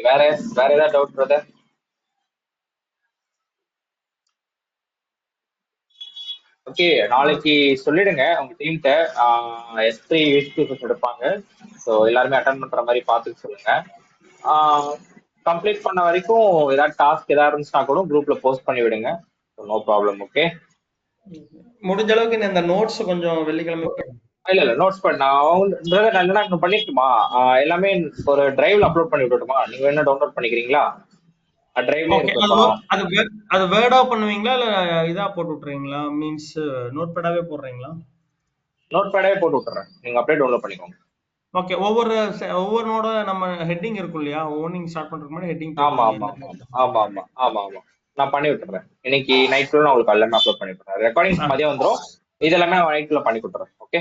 வேற ஏதாவது டவுட் பிரதர்? ஓகே, நாளைக்கு சொல்லிடுங்க உங்க டீம்கிட்ட, S3 யூஸ் எடுப்பாங்க. ஸோ எல்லாருமே அட்டன் பண்ற மாதிரி பார்த்துட்டு சொல்லுங்க. கம்ப்ளீட் பண்ண வரைக்கும் ஏதாவது டாஸ்க் ஏதாவது இருந்துச்சுன்னா கூட குரூப்ல போஸ்ட் பண்ணி விடுங்க. No problem. ஓகே, முடிஞ்ச அளவுக்கு இந்த நோட்ஸ் கொஞ்சம் வெள்ளிக்கிழமை இல்ல இல்ல நோட்ஸ் பண்ண நான் என்ன பண்ணிட்டுமா, எல்லாமே ஒரு டிரைவ்ல அப்லோட் பண்ணி விட்டுட்டுமா, நீங்க வேணா டவுன்லோட் பண்ணிக்கிறீங்களா? டிரைவ்லயே ஓகே. இருக்கு அது இப்போ. அது அது வேர்டா பண்ணுவீங்களா இல்ல இதா போட்டு விட்டுறீங்களா? மீன்ஸ் நோட் பேடாவே போடுறீங்களா? நோட் பேடே போட்டு விட்டுறேன், நீங்க அப்படியே டவுன்லோட் பண்ணிக்கோங்க. ஓகே. ஒவ்வொருனோட நம்ம ஹெட்டிங் இருக்கும் இல்லையா? ஒவ்வொன்றையும் ஸ்டார்ட் பண்றதுக்கு முன்னாடி ஹெட்டிங் ஆமா போட்டுருங்க. ஆமா என்ன ஆமா ஆமா ஆமா ஆமா ஆமா நான் பண்ணி விட்டுறேன். இன்னைக்கு நைட்ல நான் உங்களுக்கு எல்லாமே அப்லோட் பண்ணி விட்டுறேன். ரெக்கார்டிங்ஸ் மதியம் வந்துடும், இது எல்லாமே நைட்ல பண்ணி கொடுத்துறேன். Okay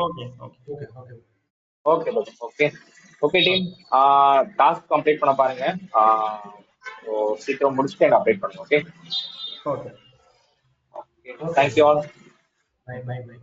okay okay okay okay okay okay okay team, task complete பண்ண பாருங்க. So, சீக்கிரம் முடிச்சுட்டு எனக்கு அப்டேட் பண்ணுங்க. Okay okay. Okay thank you all. Bye bye by